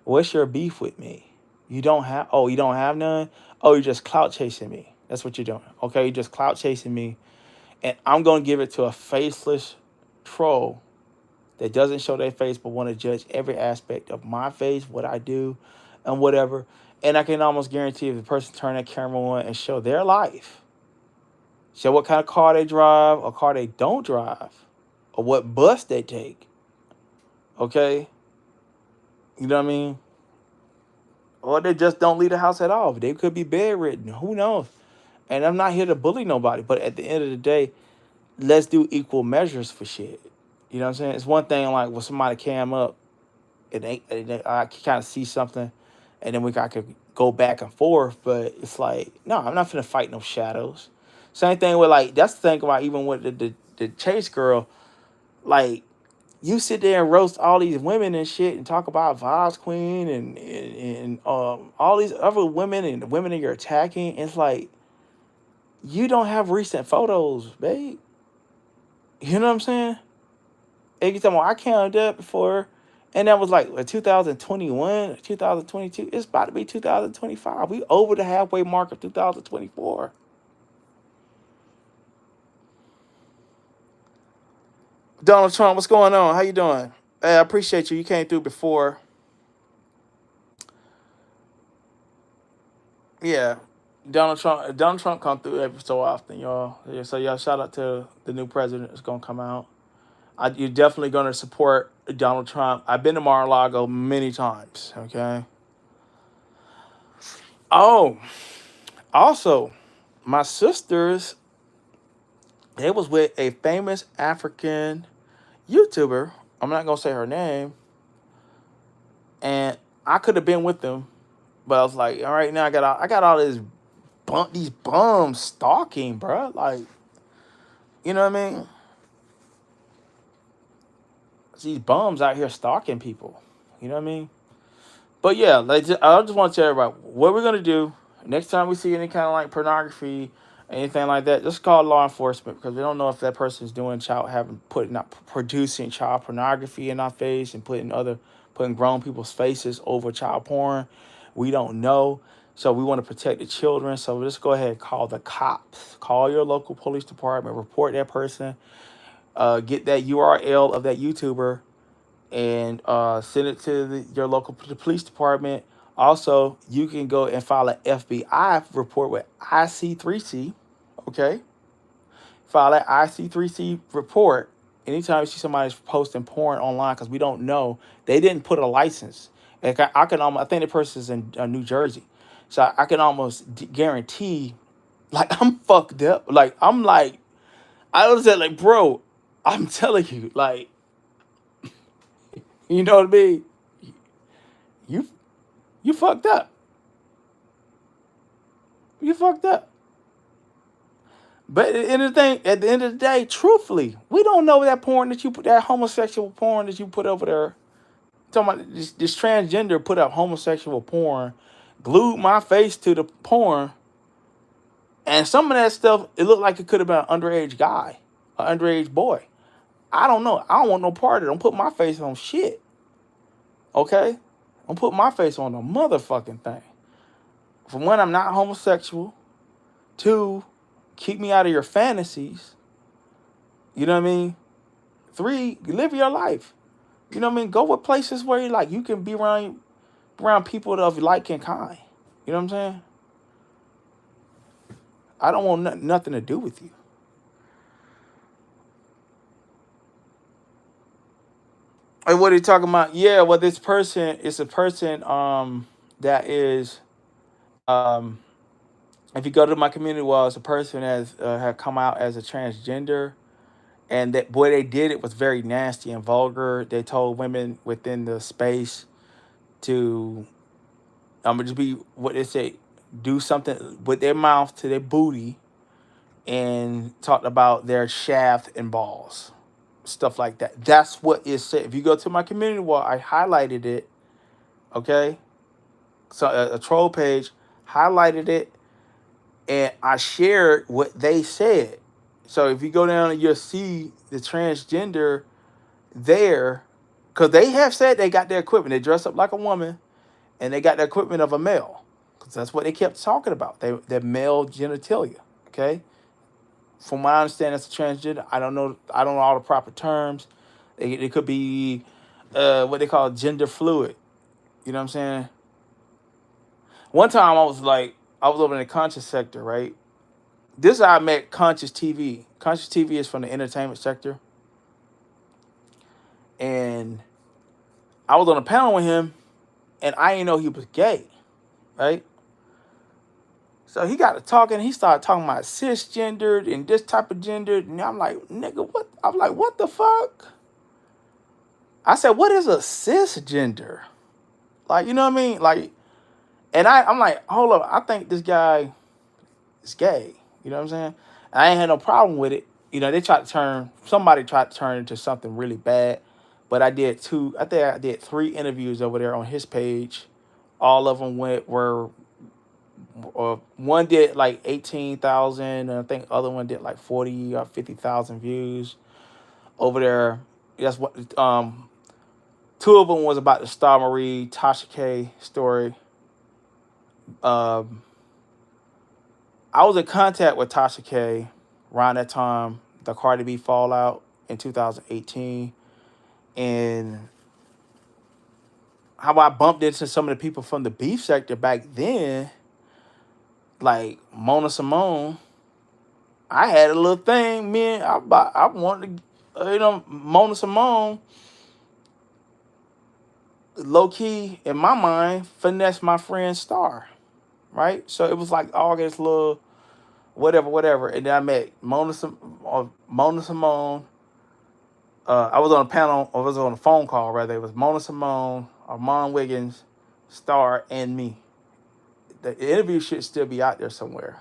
What's your beef with me? You don't have none? Oh, you're just clout chasing me. That's what you're doing. Okay, you're just clout chasing me. And I'm gonna give it to a faceless troll that doesn't show their face but want to judge every aspect of my face, what I do, and whatever. And I can almost guarantee if the person turn that camera on and show their life, show what kind of car they drive, or car they don't drive, or what bus they take. Okay, you know what I mean? Or they just don't leave the house at all. They could be bedridden. Who knows? And I'm not here to bully nobody, but at the end of the day, let's do equal measures for shit. You know what I'm saying? It's one thing like when somebody cam up and I can kind of see something, and then I could go back and forth. But it's like, no, I'm not finna fight no shadows. Same thing with like that's the thing about even with the chase girl, like you sit there and roast all these women and shit and talk about Vibes Queen and all these other women and the women that you're attacking. It's like you don't have recent photos, babe. You know what I'm saying? And you talking about I counted that before, and that was like 2021, 2022. It's about to be 2025. We over the halfway mark of 2024. Donald Trump, what's going on? How you doing? Hey, I appreciate you. You came through before. Yeah, Donald Trump. Donald Trump come through every so often, y'all. Yeah, so y'all shout out to the new president that's gonna come out. You're definitely gonna support Donald Trump. I've been to Mar-a-Lago many times. Okay. Oh, also, my sisters, they was with a famous African YouTuber. I'm not gonna say her name, and I could have been with them, but I was like, all right, now I got all these bums stalking, bro. Like, you know what I mean? These bums out here stalking people. You know what I mean? But yeah, like I just want to tell everybody what we're gonna do next time we see any kind of like pornography, anything like that. Just call law enforcement because we don't know if that person's doing producing child pornography in our face and putting grown people's faces over child porn. We don't know, so we want to protect the children. So just go ahead and call the cops. Call your local police department. Report that person. Get that URL of that YouTuber and send it to your local police department. Also, you can go and file an FBI report with IC3C. Okay, file that IC3C report anytime you see somebody posting porn online because we don't know they didn't put a license. Like I can almost, I think the person's in New Jersey, so I can almost guarantee. Like I'm fucked up. Like I'm like I was like, bro, I'm telling you, like you know what I mean. You you fucked up. You fucked up. But at the end of the day, truthfully, we don't know that porn that you put, that homosexual porn that you put over there. Talking about this transgender put up homosexual porn, glued my face to the porn, and some of that stuff, it looked like it could have been an underage guy, an underage boy. I don't know. I don't want no part of it. Don't put my face on shit. Okay? Don't put my face on a motherfucking thing. For one, I'm not homosexual. Two, keep me out of your fantasies. You know what I mean? Three, live your life. You know what I mean? Go with places where you can be around people of like and kind. You know what I'm saying? I don't want nothing to do with you. And what are you talking about? Yeah, well, this person is a person that is um if you go to my community wall, it's a person that had come out as a transgender, and that boy they did it was very nasty and vulgar. They told women within the space to I'm gonna just be what they say, do something with their mouth to their booty, and talked about their shaft and balls, stuff like that. That's what it said. If you go to my community wall, I highlighted it. Okay, so a troll page highlighted it, and I shared what they said. So if you go down and you'll see the transgender there, because they have said they got their equipment. They dress up like a woman, and they got the equipment of a male, because that's what they kept talking about. Their male genitalia. Okay, from what I understand, that's a transgender. I don't know. I don't know all the proper terms. It could be what they call gender fluid. You know what I'm saying? One time I was over in the conscious sector, right? This is how I met Conscious TV. Conscious TV is from the entertainment sector, and I was on a panel with him, and I didn't know he was gay, right? So he got to talking. He started talking about cisgendered and this type of gender, and I'm like, nigga, what? I'm like, what the fuck? I said, what is a cisgender? Like, you know what I mean? Like, and I'm like, hold up, I think this guy is gay. You know what I'm saying? I ain't had no problem with it. You know, somebody tried to turn it into something really bad. But I think I did 3 interviews over there on his page. All of them one did like 18,000, and I think the other one did like 40 or 50,000 views over there. That's what 2 of them was about the Star Marie Tasha K story. I was in contact with Tasha K around that time, the Cardi B fallout in 2018, and how I bumped into some of the people from the beef sector back then, like Mona Simone. I had a little thing, man. I wanted to, Mona Simone, low key in my mind, finesse my friend Star, right? So it was like all this little whatever. And then I met Mona Simone. I was on a panel, or I was on a phone call rather. It was Mona Simone, Armand Wiggins, Star, and me. The interview should still be out there somewhere.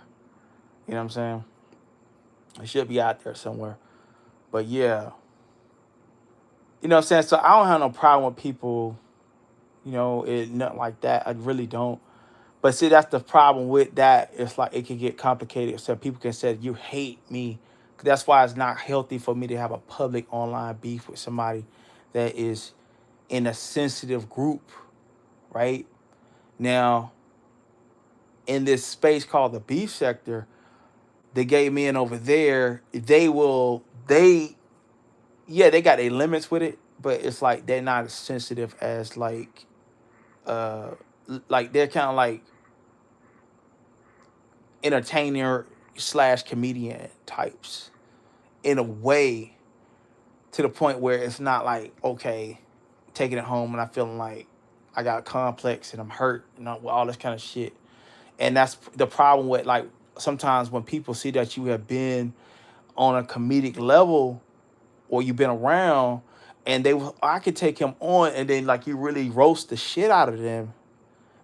You know what I'm saying? It should be out there somewhere. But yeah. You know what I'm saying? So I don't have no problem with people, nothing like that. I really don't. But see, that's the problem with that. It's like it can get complicated. So people can say, you hate me. That's why it's not healthy for me to have a public online beef with somebody that is in a sensitive group, right? Now, in this space called the beef sector, the gay men over there, they got their limits with it, but it's like they're not as sensitive as like they're kind of like entertainer / comedian types in a way, to the point where it's not like, okay, taking it home and I feeling like I got a complex and I'm hurt and all this kind of shit. And that's the problem with, like, sometimes when people see that you have been on a comedic level or you've been around, and I could take him on, and then like you really roast the shit out of them,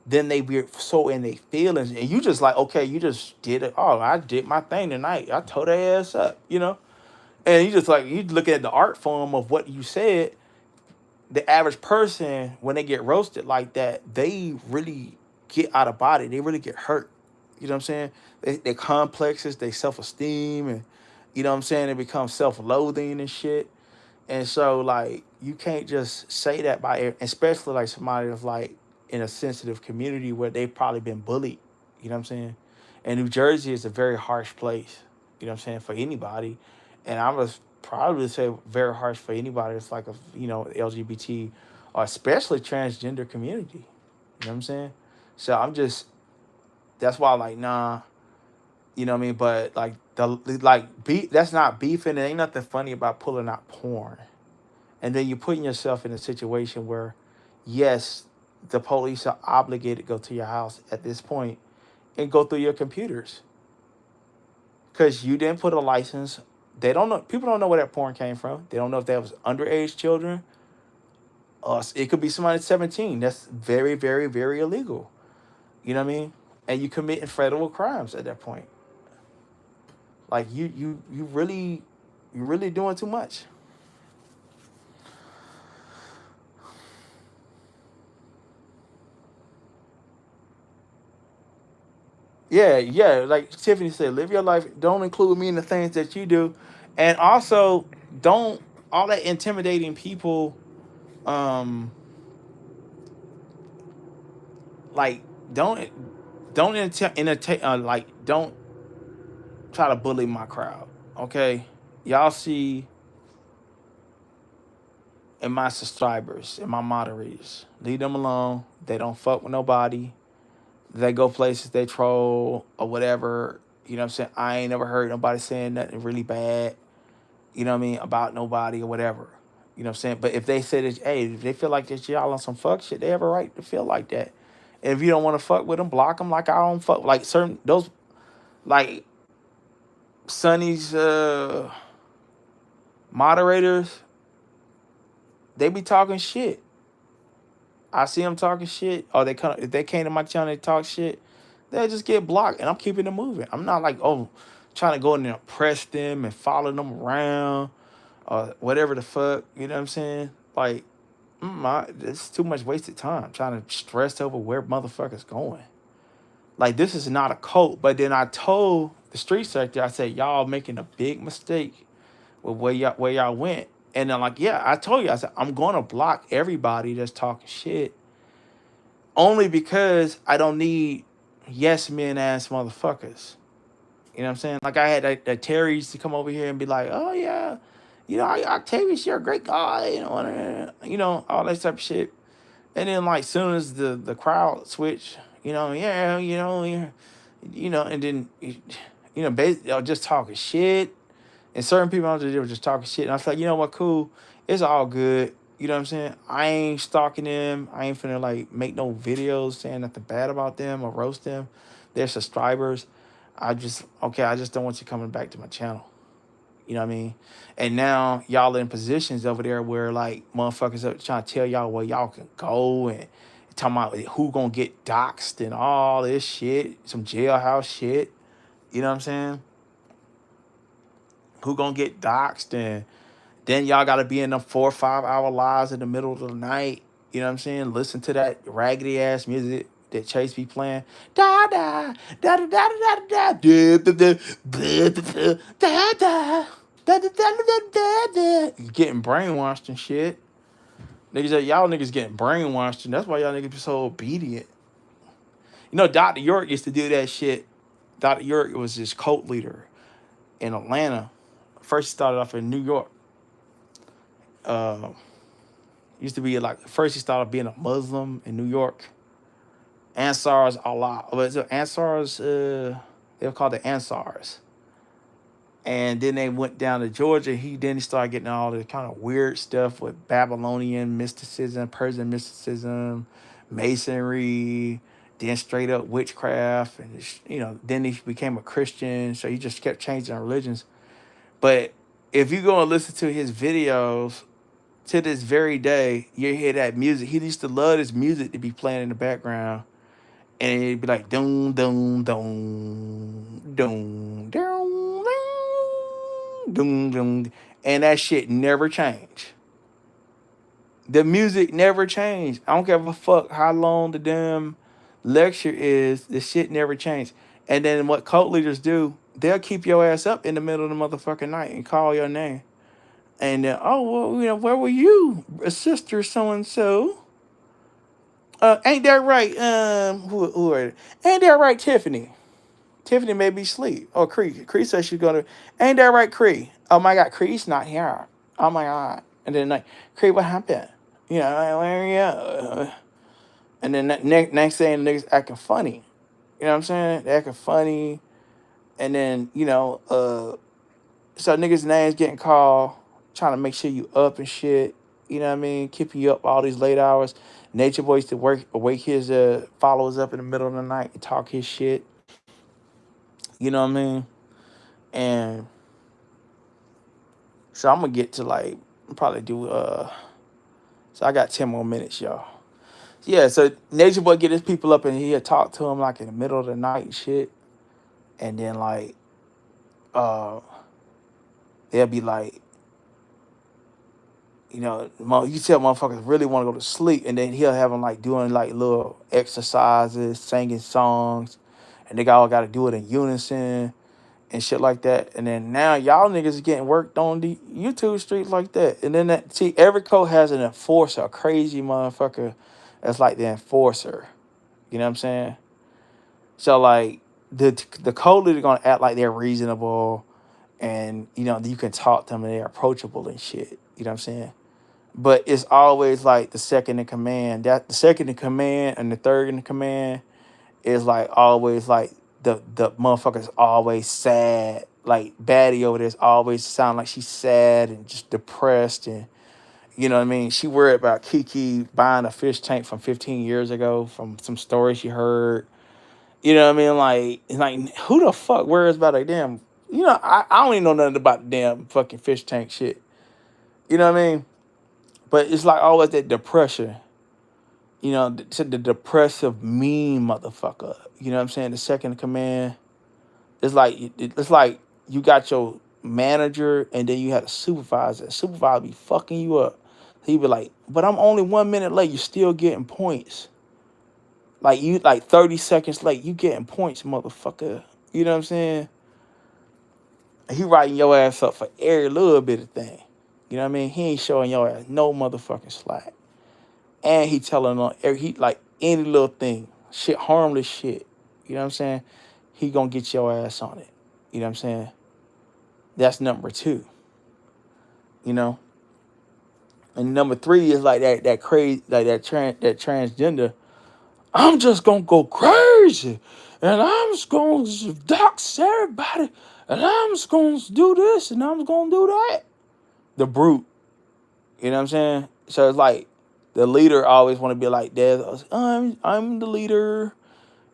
then they be so in their feelings, and you just like, okay, you just did it. Oh, I did my thing tonight. I tore their ass up, And you just like, you look at the art form of what you said. The average person, when they get roasted like that, they really get out of body. They really get hurt. You know what I'm saying? They complexes, they self-esteem, and you know what I'm saying? They become self-loathing and shit. And so, like, you can't just say that especially like somebody that's like in a sensitive community where they've probably been bullied. You know what I'm saying? And New Jersey is a very harsh place. You know what I'm saying? For anybody. And I was probably say very harsh for anybody that's like LGBT or especially transgender community. You know what I'm saying? So that's why I'm like, nah, you know what I mean? But like that's not beefing. There ain't nothing funny about pulling out porn. And then you're putting yourself in a situation where, yes, the police are obligated to go to your house at this point and go through your computers. Because you didn't put a license. They don't know. People don't know where that porn came from. They don't know if that was underage children. It could be somebody 17. That's very, very, very illegal. You know what I mean? And you committing federal crimes at that point. Like you really, you really doing too much. Yeah, yeah. Like Tiffany said, live your life. Don't include me in the things that you do, and also don't all that intimidating people. Um, like don't like don't try to bully my crowd. Okay, y'all see and my subscribers and my moderators. Leave them alone. They don't fuck with nobody. They go places, they troll or whatever. You know what I'm saying? I ain't never heard nobody saying nothing really bad, you know what I mean, about nobody or whatever. You know what I'm saying? But if they say that, hey, if they feel like that y'all on some fuck shit, they have a right to feel like that. And if you don't want to fuck with them, block them like I don't fuck. Like certain, those, like Sonny's moderators, they be talking shit. I see them talking shit, or they come if they came to my channel and talk shit, they'll just get blocked, and I'm keeping it moving. I'm not like trying to go in there and press them and follow them around or whatever the fuck. You know what I'm saying? Like, it's too much wasted time trying to stress over where motherfuckers going. Like this is not a cult. But then I told the street sector, I said y'all making a big mistake with where y'all went. And then like, yeah, I told you, I said, I'm gonna block everybody that's talking shit. Only because I don't need yes men ass motherfuckers. You know what I'm saying? Like I had that Terry used to come over here and be like, oh yeah, you know, Octavius, you're a great guy, you know, all that type of shit. And then like soon as the crowd switch, you know, yeah, and then basically just talking shit. And certain people out there, they were just talking shit. And I was like, you know what, cool. It's all good. You know what I'm saying? I ain't stalking them. I ain't finna like make no videos saying nothing bad about them or roast them. They're subscribers. I just don't want you coming back to my channel. You know what I mean? And now y'all in positions over there where like motherfuckers are trying to tell y'all where y'all can go and talking about who gonna get doxxed and all this shit, some jailhouse shit. You know what I'm saying? Who gonna get doxxed, and then y'all gotta be in them 4 or 5 hour lives in the middle of the night. You know what I'm saying? Listen to that raggedy ass music that Chase be playing. Da da da da da da da da da da da da da. Getting brainwashed and shit. Y'all niggas getting brainwashed, and that's why y'all niggas be so obedient. You know, Dr. York used to do that shit. Dr. York was this cult leader in Atlanta. First he started off in New York. Used to be like, first he started being a Muslim in New York. Ansars Allah. Ansars, they were called the Ansars. And then they went down to Georgia. Then he started getting all the kind of weird stuff with Babylonian mysticism, Persian mysticism, Masonry, then straight up witchcraft. And, then he became a Christian. So he just kept changing religions. But if you go and listen to his videos, to this very day, you hear that music. He used to love this music to be playing in the background. And it'd be like, doom, doom, doom, doom, doom, doom, doom. And that shit never changed. The music never changed. I don't give a fuck how long the damn lecture is. The shit never changed. And then what cult leaders do, they'll keep your ass up in the middle of the motherfucking night and call your name. And then, oh, well, where were you, sister so-and-so? Ain't that right? Who are it? Ain't that right, Tiffany? Tiffany may be asleep. Oh, Cree. Cree says she's gonna. Ain't that right, Cree? Oh my God, Cree's not here. Oh my God. And then like, Cree, what happened? Where are you? And then next thing, the niggas acting funny. You know what I'm saying? They acting funny. And then, so niggas' names getting called, trying to make sure you up and shit. You know what I mean? Keeping you up all these late hours. Nature Boy used to wake his followers up in the middle of the night and talk his shit. You know what I mean? And so I'm gonna get to probably do so I got 10 more minutes, y'all. Yeah, so Nature Boy get his people up and he'll talk to him like in the middle of the night and shit. And then uh, they'll be like, you tell motherfuckers really want to go to sleep, and then he'll have them like doing like little exercises, singing songs, and they all got to do it in unison and shit like that. And then now y'all niggas is getting worked on the YouTube streets like that. And then every code has an enforcer, a crazy motherfucker that's like the enforcer. You know what I'm saying? So like the code leader gonna act like they're reasonable, and you can talk to them and they're approachable and shit. You know what I'm saying? But it's always like the second in command. That the second in command and the third in command is like always like the motherfucker's always sad. Like baddie over there's always sound like she's sad and just depressed, and you know what I mean? She worried about Kiki buying a fish tank from 15 years ago from some story she heard. You know what I mean? Like who the fuck worries about a damn, I don't even know nothing about the damn fucking fish tank shit. You know what I mean? But it's like always that depression. The depressive mean motherfucker. You know what I'm saying? The second in command. It's like you got your manager and then you had a supervisor. The supervisor be fucking you up. He be like, but I'm only 1 minute late. You're still getting points. Like you like 30 seconds late. You getting points, motherfucker. You know what I'm saying? He writing your ass up for every little bit of thing. You know what I mean? He ain't showing your ass no motherfucking slack. And he telling on he like any little thing, shit, harmless shit. You know what I'm saying? He gonna get your ass on it. You know what I'm saying? That's number two. You know, and number three is like that crazy like that transgender. I'm just gonna go crazy, and I'm just gonna dox everybody, and I'm just gonna do this, and I'm just gonna do that. The brute. You know what I'm saying? So it's like the leader always want to be like, "Dad, I'm the leader."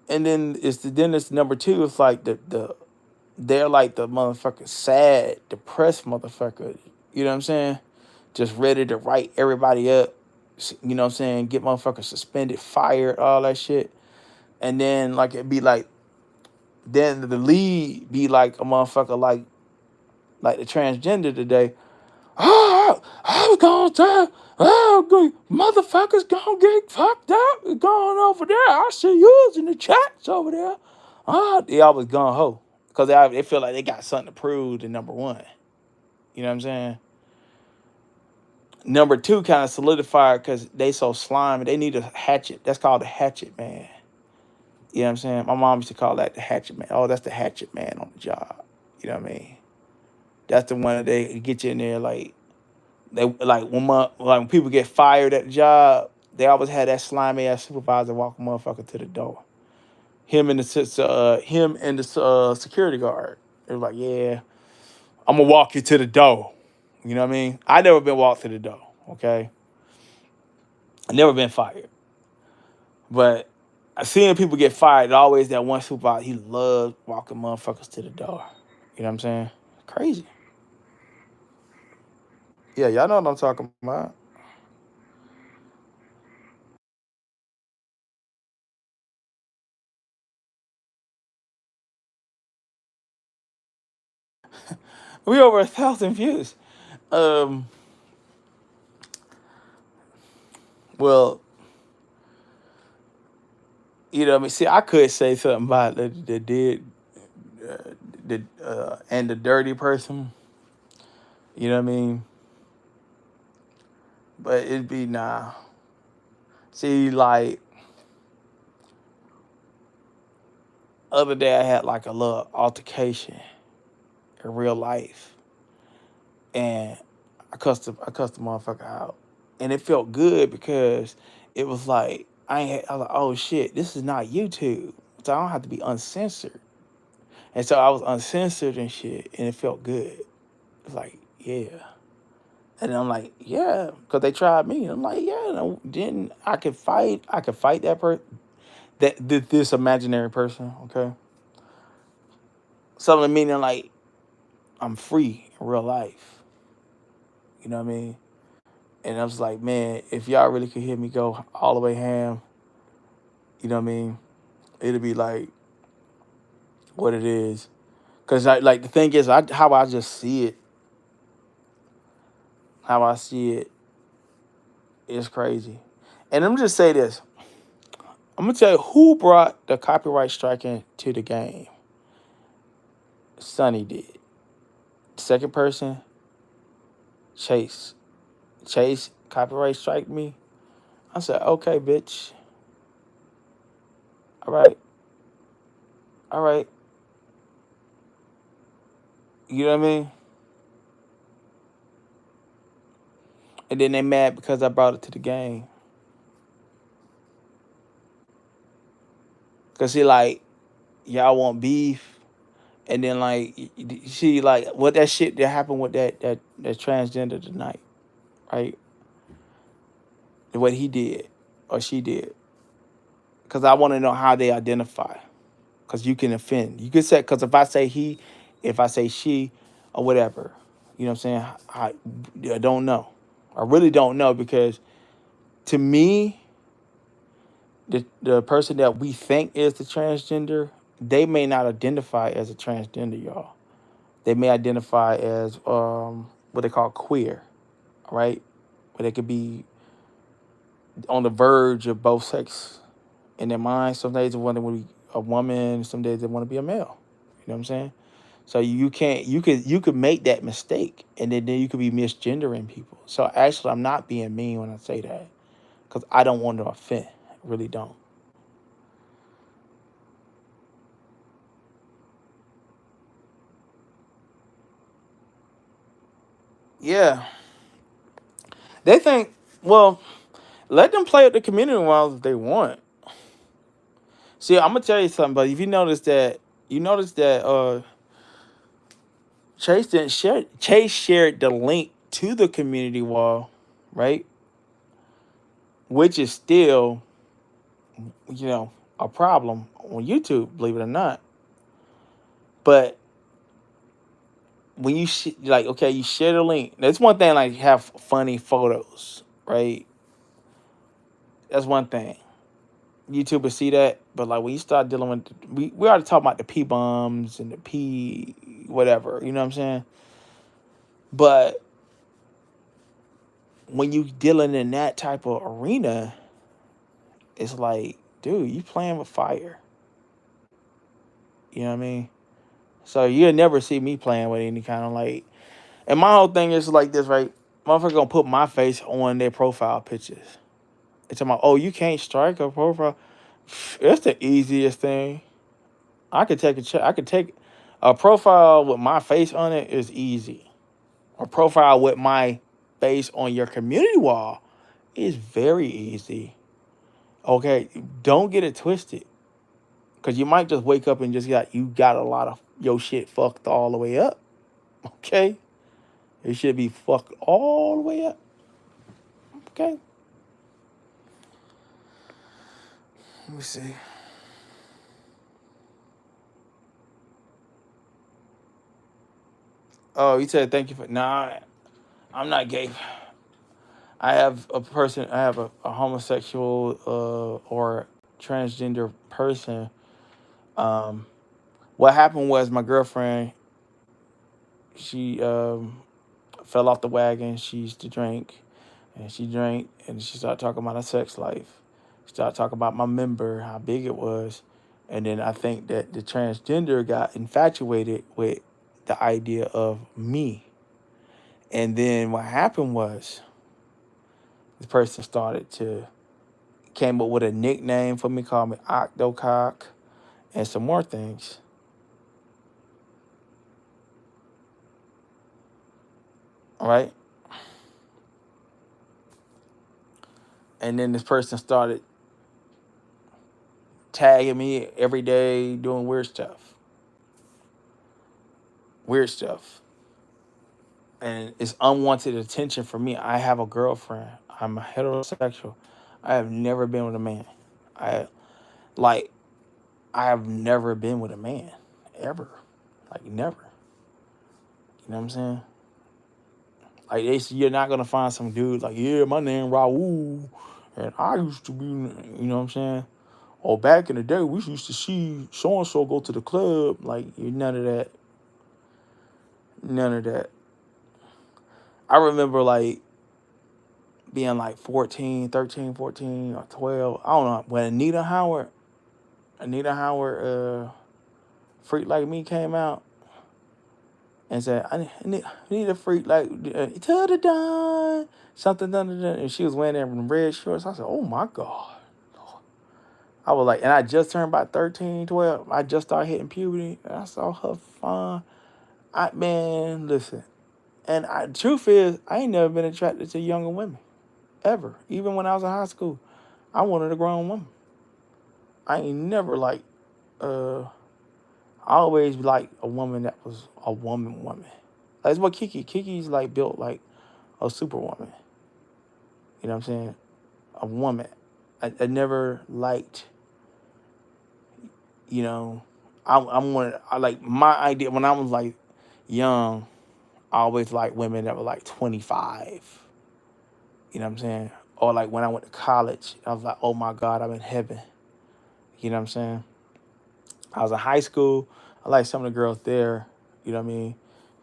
And then it's number two. It's like they're like the motherfucker sad, depressed motherfucker. You know what I'm saying? Just ready to write everybody up. You know what I'm saying? Get motherfuckers suspended, fired, all that shit. And then like it'd be like, then the lead be like a motherfucker like the transgender today. Oh, I was gonna tell, motherfuckers gonna get fucked up. It's going over there. I see you in the chats over there. They always gung ho because they feel like they got something to prove to number one. You know what I'm saying? Number two kind of solidified because they so slimy. They need a hatchet. That's called a hatchet man. You know what I'm saying? My mom used to call that the hatchet man. Oh, that's the hatchet man on the job. You know what I mean? That's the one that they get you in there like. They like when people get fired at the job, they always had that slimy ass supervisor walk a motherfucker to the door. Him and the security guard. They were like, yeah, I'm gonna walk you to the door. You know what I mean? I never been walked to the door. Okay, I never been fired, but I seen people get fired. Always that one supervisor. He loved walking motherfuckers to the door. You know what I'm saying? Crazy. Yeah, y'all know what I'm talking about. We over 1,000 views. Um, well, I mean, see, I could say something about the did and the dirty person. You know what I mean? But it'd be nah. See, like other day I had like a little altercation in real life, and I cussed the motherfucker out, and it felt good because it was like I was like, oh shit, this is not YouTube, so I don't have to be uncensored, and so I was uncensored and shit, and it felt good. It's like yeah. And I'm like, yeah, because they tried me. I'm like, yeah, no, then I could fight that person, this imaginary person, okay? Something meaning like I'm free in real life. You know what I mean? And I was like, man, if y'all really could hear me go all the way ham, you know what I mean? It'd be like what it is. Cause like the thing is, how I just see it, how I see it is crazy. And let me just say this: I'm gonna tell you who brought the copyright striking to the game. Sonny did. Second person, Chase. Chase copyright strike me. I said, okay, bitch. All right, all right. You know what I mean? And then they mad because I brought it to the game. Cause see, like, y'all want beef, and then like, you see, like, what that shit that happened with that transgender tonight, right? What he did or she did. Cause I want to know how they identify. Cause you can offend. You can say, cause if I say he, if I say she, or whatever, you know what I'm saying? I don't know. I really don't know because to me, the person that we think is the transgender, they may not identify as a transgender, y'all. They may identify as what they call queer, right? Where they could be on the verge of both sex in their mind. Some days they want to be a woman, some days they want to be a male. You know what I'm saying? So you can't you could make that mistake and then you could be misgendering people. So actually I'm not being mean when I say that. Because I don't want to offend. I really don't. Yeah. They think, well, let them play at the community walls if they want. See, I'm gonna tell you something, but if you notice that Chase didn't share Chase shared the link to the community wall, right? Which is still, you know, a problem on YouTube, believe it or not. But when you like, okay, you share the link. That's one thing. Like, have funny photos, right? That's one thing. YouTube will see that, but like when you start dealing with, we already talking about the P bombs and the P whatever, you know what I'm saying? But when you dealing in that type of arena, it's like, dude, you playing with fire. You know what I mean? So you'll never see me playing with any kind of like. And my whole thing is like this, right? Motherfucker gonna put my face on their profile pictures. It's about, oh, you can't strike a profile. It's the easiest thing. I could take a check. I could take a profile with my face on it is easy. A profile with my face on your community wall is very easy. Okay, don't get it twisted, cause you might just wake up and just got a lot of your shit fucked all the way up. Okay, it should be fucked all the way up. Okay, let me see. Oh, you said thank you for. Nah, I'm not gay. I have a person. I have a homosexual or transgender person. Um, what happened was my girlfriend. She fell off the wagon. She used to drink, and she drank, and she started talking about her sex life. She started talking about my member, how big it was, and then I think that the transgender got infatuated with the idea of me. And then what happened was this person started to came up with a nickname for me, called me Octocock, and some more things. All right. And then this person started tagging me every day doing weird stuff. Weird stuff. And it's unwanted attention for me. I have a girlfriend. I'm a heterosexual. I have never been with a man. I like I have never been with a man. Ever. Like never. You know what I'm saying? Like you're not gonna find some dude like, yeah, my name Raul, and I used to be, you know what I'm saying? Or back in the day, we used to see so and so go to the club. Like, you're none of that. None of that. I remember like being like 14, 13, 14, or 12. I don't know. When Anita Howard, Freak Like Me came out and said, I need a freak like to the dawn, something done, and she was wearing them red shorts. I said, oh my God. I was like, and I just turned about 13, 12. I just started hitting puberty. And I saw her fun. Man, listen. And truth is, I ain't never been attracted to younger women. Ever. Even when I was in high school. I wanted a grown woman. I ain't never like, I always like a woman that was a woman. That's what Kiki's like built like a superwoman. You know what I'm saying? A woman. I never liked, you know, I like my idea when I was like young, I always liked women that were like 25. You know what I'm saying? Or like when I went to college, I was like, oh my God, I'm in heaven. You know what I'm saying? I was in high school. I liked some of the girls there. You know what I mean?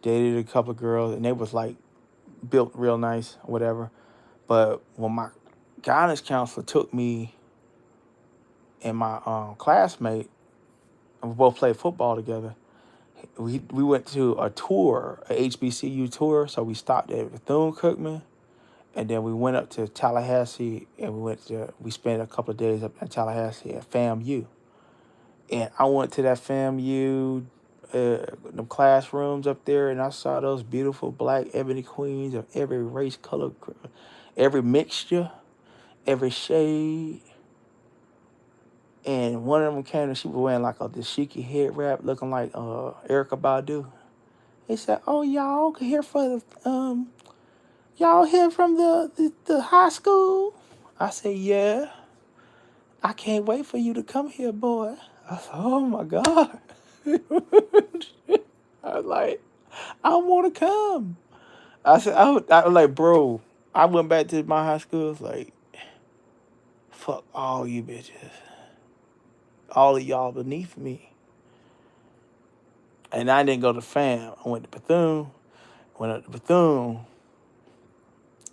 Dated a couple of girls, and they was like built real nice, whatever. But when my guidance counselor took me and my classmate, and we both played football together, we went to a tour, a HBCU tour. So we stopped at Bethune-Cookman, and then we went up to Tallahassee, and we spent a couple of days up in Tallahassee at FAMU. And I went to that FAMU, the classrooms up there, and I saw those beautiful black ebony queens of every race, color, every mixture, every shade. And one of them came and she was wearing like a dashiki head wrap looking like Erykah Badu. He said, oh, y'all here for the, y'all here from the high school? I said, yeah. I can't wait for you to come here, boy. I said, oh my God. I was like, I want to come. I said, I was like, bro, I went back to my high school. It's like, fuck all you bitches. All of y'all beneath me. And I didn't go to FAM. I went to Bethune. Went up to Bethune.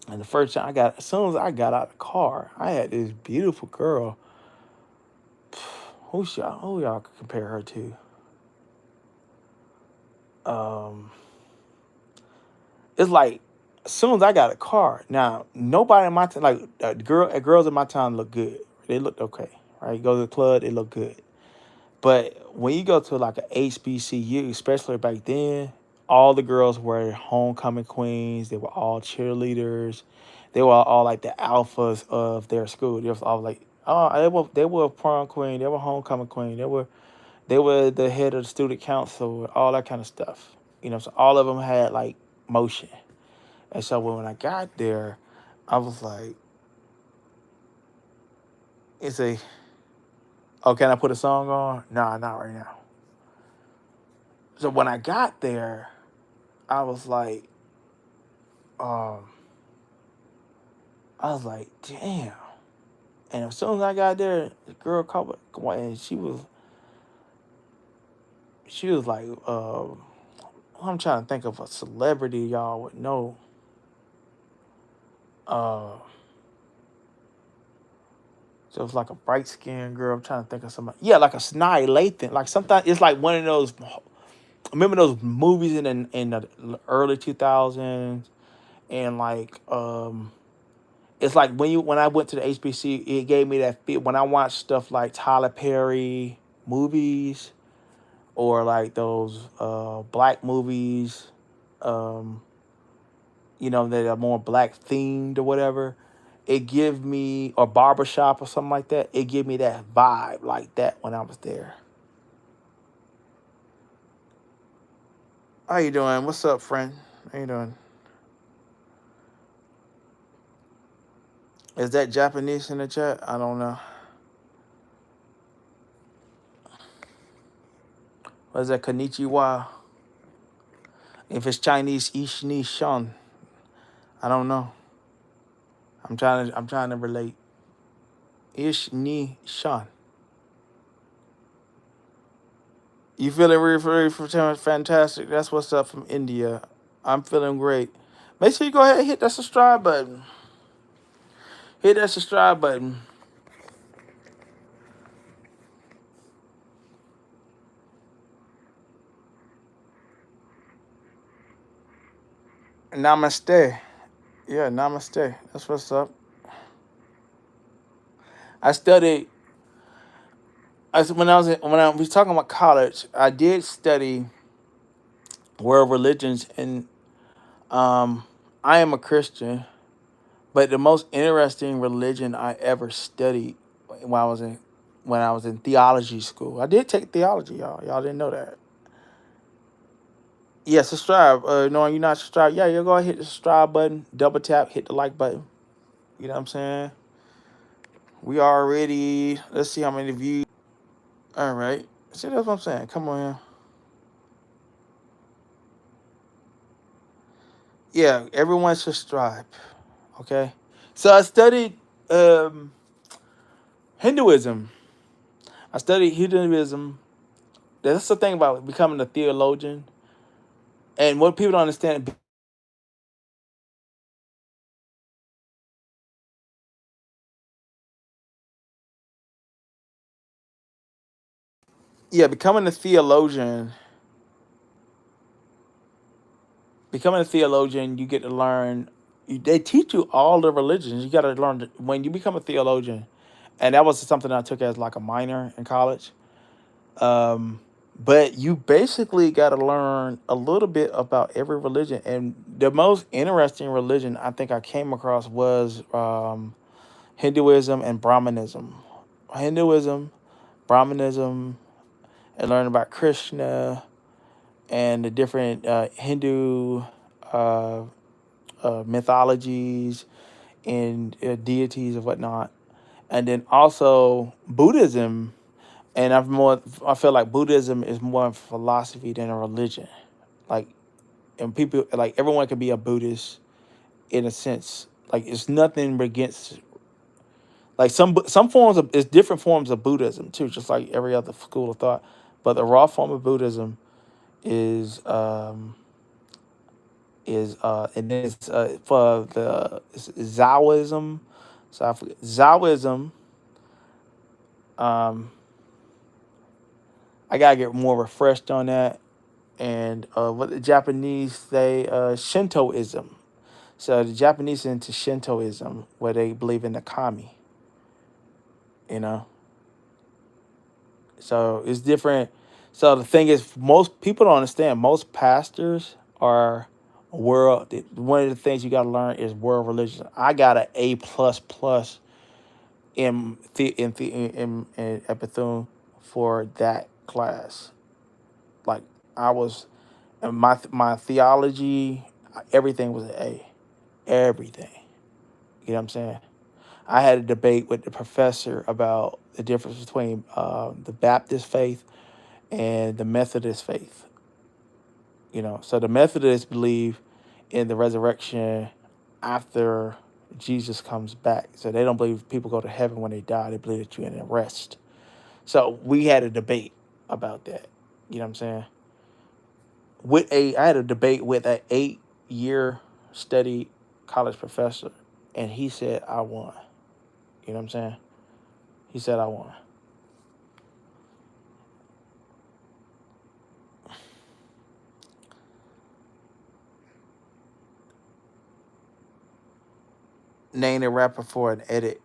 And the first time as soon as I got out of the car, I had this beautiful girl. Who y'all could compare her to? It's like, as soon as I got a car, now nobody in my town, like girls in my town look good. They looked okay, right? You go to the club, they look good. But when you go to like a HBCU, especially back then, all the girls were homecoming queens. They were all cheerleaders. They were all like the alphas of their school. They was all like, oh, they were a prom queen. They were homecoming queen. They were the head of the student council. All that kind of stuff. You know, so all of them had like motion. And so when I got there, I was like, oh, can I put a song on? Nah, not right now. So when I got there, I was like, damn. And as soon as I got there, the girl called, and she was like, I'm trying to think of a celebrity y'all would know. So it's like a bright skinned girl. I'm trying to think of somebody. Yeah, like a Snide Lathan. Like sometimes it's like one of those. Remember those movies in the early 2000s, and like it's like when I went to the HBC, it gave me that feel when I watched stuff like Tyler Perry movies or like those black movies, that are more black themed or whatever. It give me, or barbershop or something like that. It give me that vibe like that when I was there. How you doing? What's up, friend? How you doing? Is that Japanese in the chat? I don't know. What is that? Konnichiwa. If it's Chinese, ish ni shun. I don't know. I'm trying to relate. Ish ni shun. You feeling really fantastic? That's what's up from India. I'm feeling great. Make sure you go ahead and hit that subscribe button. Hit that subscribe button. Namaste. Yeah, namaste. That's what's up. I studied. When I was talking about college, I did study world religions, and um, I am a Christian. But the most interesting religion I ever studied when I was in theology school. I did take theology, y'all. Y'all didn't know that. Yeah, subscribe. Knowing you're not subscribed, yeah, you go ahead, hit the subscribe button, double tap, hit the like button. You know what I'm saying? We already, let's see how many views. All right. See, that's what I'm saying. Come on. Yeah, everyone subscribe. Okay. So I studied um, Hinduism. I studied Hinduism. That's the thing about becoming a theologian. And what people don't understand, yeah, becoming a theologian, you get to learn. They teach you all the religions. You got to learn when you become a theologian, and that was something I took as like a minor in college. Um, but you basically got to learn a little bit about every religion, and the most interesting religion I think I came across was Hinduism and Brahmanism. Hinduism, Brahmanism, and learn about Krishna and the different Hindu uh, mythologies and deities and whatnot, and then also Buddhism. And I feel like Buddhism is more of a philosophy than a religion. Like, and people like everyone can be a Buddhist in a sense. Like, it's nothing against like some forms of it's different forms of Buddhism too, just like every other school of thought. But the raw form of Buddhism is and then it's for the it's Taoism. So I forget Taoism. Um, I gotta get more refreshed on that. And what the Japanese say Shintoism. So the Japanese are into Shintoism, where they believe in the kami. You know, so it's different. So the thing is, most people don't understand. Most pastors are world. One of the things you got to learn is world religion. I got an A plus plus in Epithune for that class. Like I was, and my theology, everything was an A, everything. You know what I'm saying? I had a debate with the professor about the difference between the Baptist faith and the Methodist faith. You know, so the Methodists believe in the resurrection after Jesus comes back. So they don't believe people go to heaven when they die. They believe that you're in a rest. So we had a debate about that. You know what I'm saying? I had a debate with an 8-year study college professor, and he said I won. You know what I'm saying? He said I won. Name the rapper for an edit.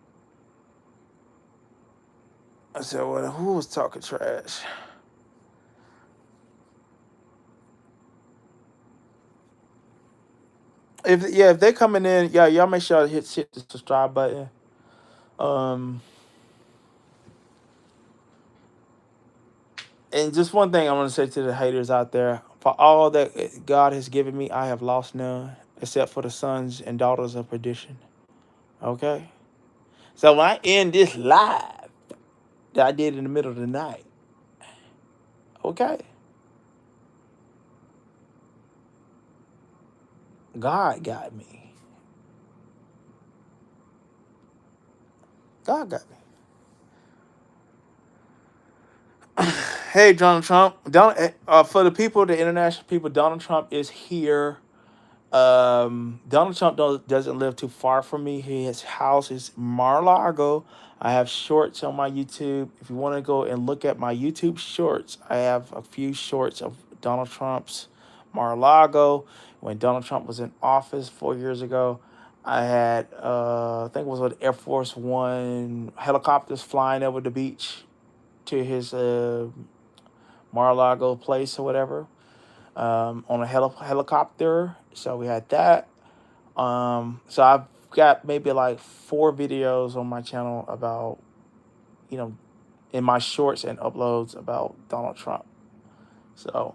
I said, well, who was talking trash? If they're coming in, yeah, y'all make sure to hit the subscribe button. Um, and just one thing I want to say to the haters out there: for all that God has given me, I have lost none, except for the sons and daughters of perdition. Okay, so when I end this live that I did in the middle of the night, okay, God got me. God got me. Hey, Donald Trump. For the people, the international people, Donald Trump is here. Donald Trump doesn't live too far from me. His house is Mar-a-Lago. I have shorts on my YouTube. If you want to go and look at my YouTube shorts, I have a few shorts of Donald Trump's Mar-a-Lago. When Donald Trump was in office 4 years ago, I had, I think it was with Air Force One helicopters flying over the beach to his Mar-a-Lago place or whatever, on a helicopter. So we had that. So I've got maybe like 4 videos on my channel about, you know, in my shorts and uploads about Donald Trump. So,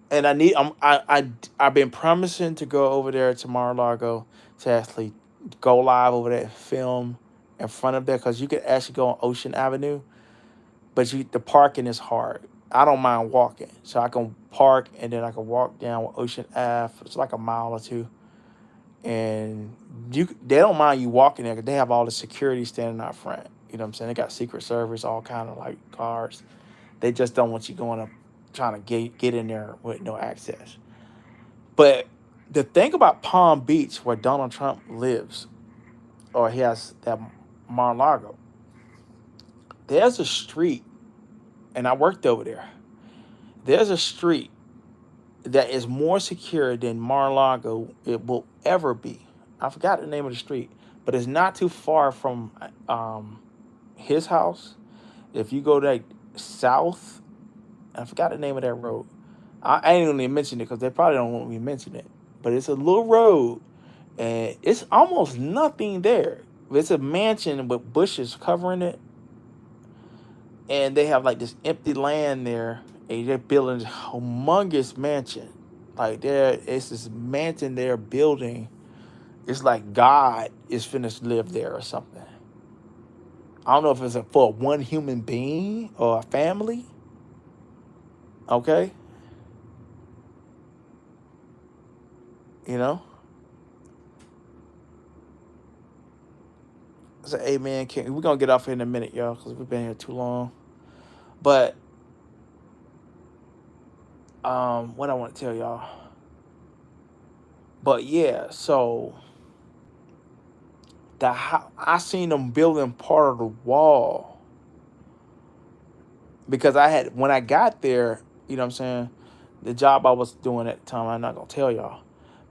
and I've been promising to go over there to Mar-a-Lago to actually go live over there and film in front of there, because you could actually go on Ocean Avenue, but the parking is hard. I don't mind walking, so I can park and then I can walk down Ocean Ave. It's like a mile or two, and they don't mind you walking there because they have all the security standing out front. You know what I'm saying? They got Secret Service, all kind of like guards. They just don't want you going up trying to get in there with no access. But the thing about Palm Beach, where Donald Trump lives, or he has that Mar-a-Lago, there's a street, and I worked over there. There's a street that is more secure than Mar-a-Lago it will ever be. I forgot the name of the street, but it's not too far from his house. If you go like south, I forgot the name of that road. I ain't gonna mention it because they probably don't want me to mention it. But it's a little road, and it's almost nothing there. It's a mansion with bushes covering it, and they have like this empty land there, and they're building a humongous mansion. Like it's this mansion they're building. It's like God is finished live there or something. I don't know if it's for one human being or a family. Okay, you know. So, amen. We're gonna get off here in a minute, y'all, because we've been here too long. But what I want to tell y'all. But yeah, so I seen them building part of the wall, because when I got there, you know what I'm saying, the job I was doing at the time, I'm not gonna tell y'all.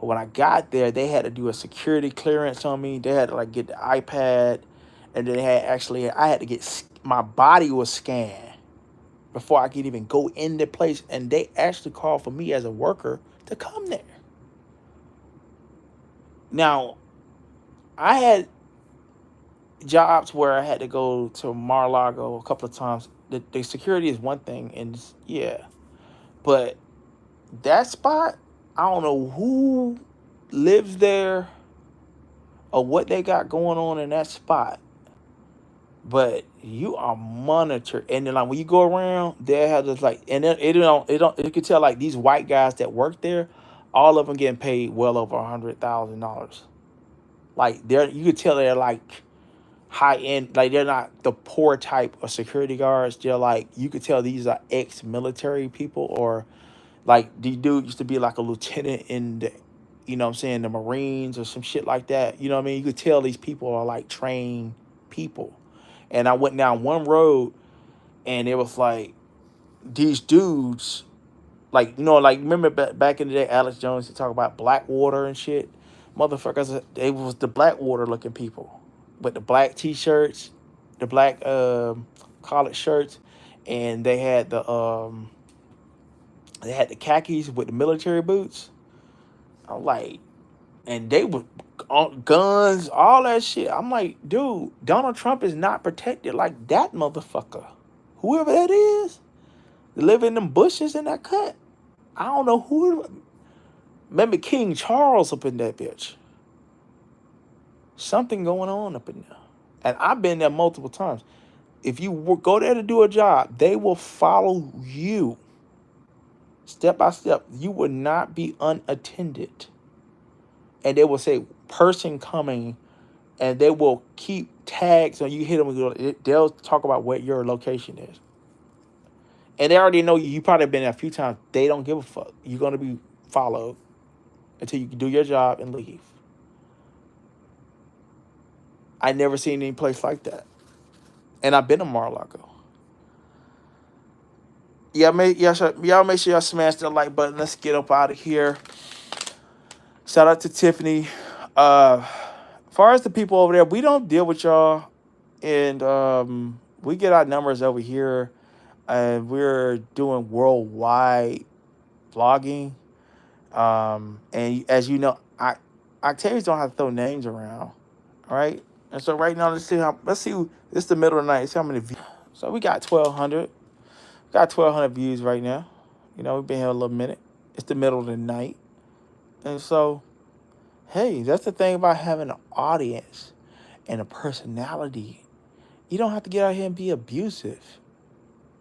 But when I got there, they had to do a security clearance on me. They had to like get the iPad, and then I had to get my body was scanned before I could even go in the place, and they actually called for me as a worker to come there. Now, I had jobs where I had to go to Mar-a-Lago a couple of times. The security is one thing, and yeah, but that spot, I don't know who lives there or what they got going on in that spot, but you are monitored. And then like when you go around, they have this like, and you can tell like these white guys that work there, all of them getting paid well over $100,000. Like you could tell they're like high end, like they're not the poor type of security guards. They're like, you could tell these are ex-military people, or like the dude used to be like a lieutenant in the, you know what I'm saying, the Marines or some shit like that. You know what I mean? You could tell these people are like trained people. And I went down one road, and it was like these dudes, like, you know, like remember back in the day, Alex Jones used to talk about Blackwater and shit. Motherfuckers, they was the Blackwater looking people with the black t-shirts, the black collared shirts, and they had the khakis with the military boots. I'm like, and they were on guns, all that shit. I'm like, dude, Donald Trump is not protected like that motherfucker. Whoever that is, they live in them bushes in that cut. I don't know who. Remember King Charles up in that bitch. Something going on up in there. And I've been there multiple times. If you go there to do a job, they will follow you step by step. You will not be unattended. And they will say, person coming, and they will keep tags on you. Hit them, they'll talk about what your location is. And they already know you. You probably been there a few times. They don't give a fuck. You're going to be followed until you can do your job and leave. I never seen any place like that. And I've been to Mar-a-Lago. Y'all make sure y'all smash that like button. Let's get up out of here. Shout out to Tiffany. As far as the people over there, we don't deal with y'all, and we get our numbers over here, and we're doing worldwide vlogging. And as you know, Octavius don't have to throw names around, all right? And so right now, let's see. This is the middle of the night. Let's see how many views. So we got 1,200. Got 1,200 views right now. You know, we've been here a little minute. It's the middle of the night. And so, hey, that's the thing about having an audience and a personality. You don't have to get out here and be abusive.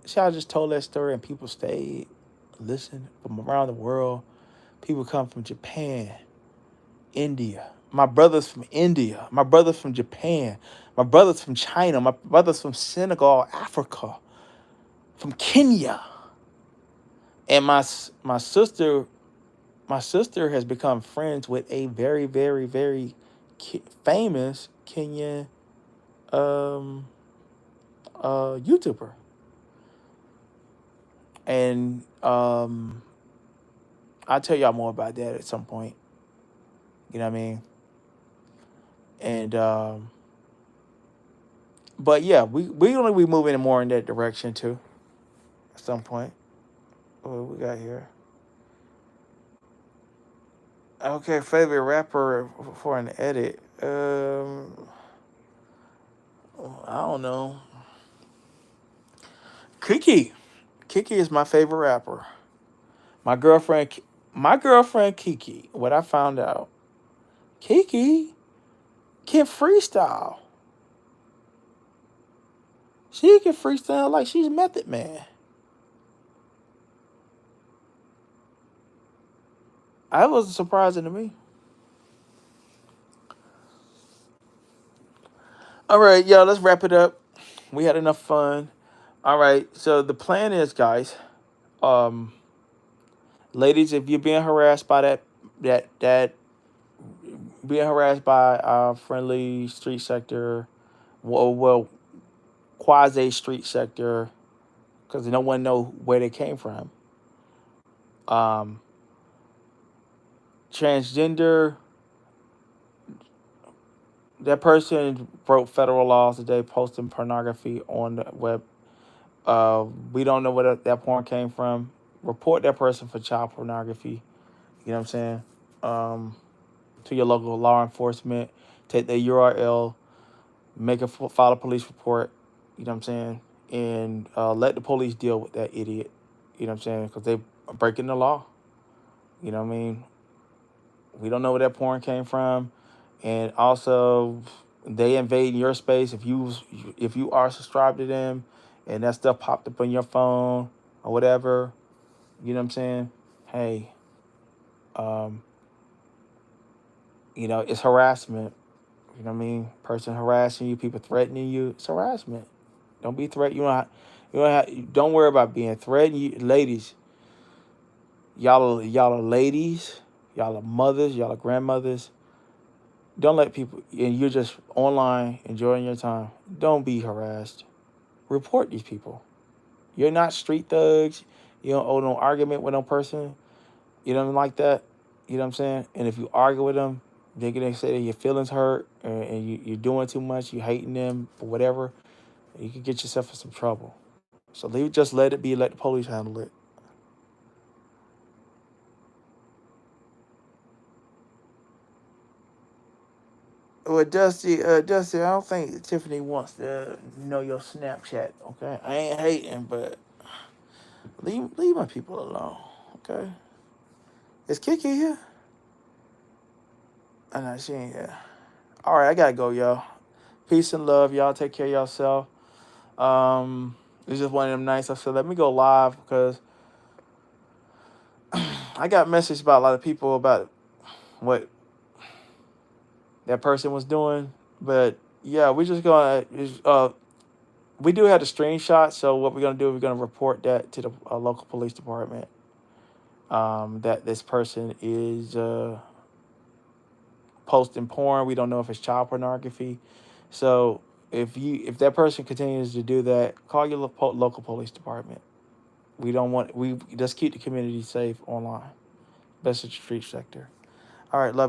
See, I just told that story and people stayed, listened from around the world. People come from Japan, India. My brother's from India. My brother's from Japan. My brother's from China. My brother's from Senegal, Africa, from Kenya. And my sister has become friends with a very, very, very famous Kenyan YouTuber. And I'll tell y'all more about that at some point. You know what I mean? And but yeah, we gonna be moving more in that direction too. At some point. What we got here? Okay, favorite rapper for an edit. I don't know. Kiki is my favorite rapper. My girlfriend Kiki. What I found out, Kiki can freestyle. She can freestyle like she's Method Man. That wasn't surprising to me. All right, y'all, let's wrap it up. We had enough fun. All right, so the plan is, guys, ladies, if you're being harassed by that being harassed by our friendly street sector, well quasi street sector, because no one know where they came from. Transgender, that person broke federal laws today, posting pornography on the web. We don't know where that porn came from. Report that person for child pornography. You know what I'm saying? To your local law enforcement. Take their URL, file a police report. You know what I'm saying? And let the police deal with that idiot. You know what I'm saying? Because they are breaking the law. You know what I mean? We don't know where that porn came from. And also, they invade your space if you are subscribed to them and that stuff popped up on your phone or whatever. You know what I'm saying? Hey, it's harassment. You know what I mean? Person harassing you, people threatening you. It's harassment. Don't be threatened. Don't worry about being threatened. Ladies, y'all are ladies. Y'all are mothers. Y'all are grandmothers. Don't let people, and you're just online enjoying your time. Don't be harassed. Report these people. You're not street thugs. You don't owe no argument with no person. You don't like that. You know what I'm saying? And if you argue with them, they're going to say that your feelings hurt and you're doing too much, you hating them or whatever. You can get yourself in some trouble. So just let it be. Let the police handle it. Well, Dusty, I don't think Tiffany wants to know your Snapchat. Okay, I ain't hating, but leave my people alone. Okay, is Kiki here? I know she ain't here. All right, I gotta go, y'all. Peace and love, y'all. Take care of yourself. It's just one of them nights. I said, let me go live because I got messages about a lot of people about what that person was doing. But yeah, we just gonna We do have the screenshot, so what we're gonna do, we're gonna report that to the local police department. That this person is posting porn. We don't know if it's child pornography. So if that person continues to do that, call your local police department. We just keep the community safe online. Best of the street sector. All right, love.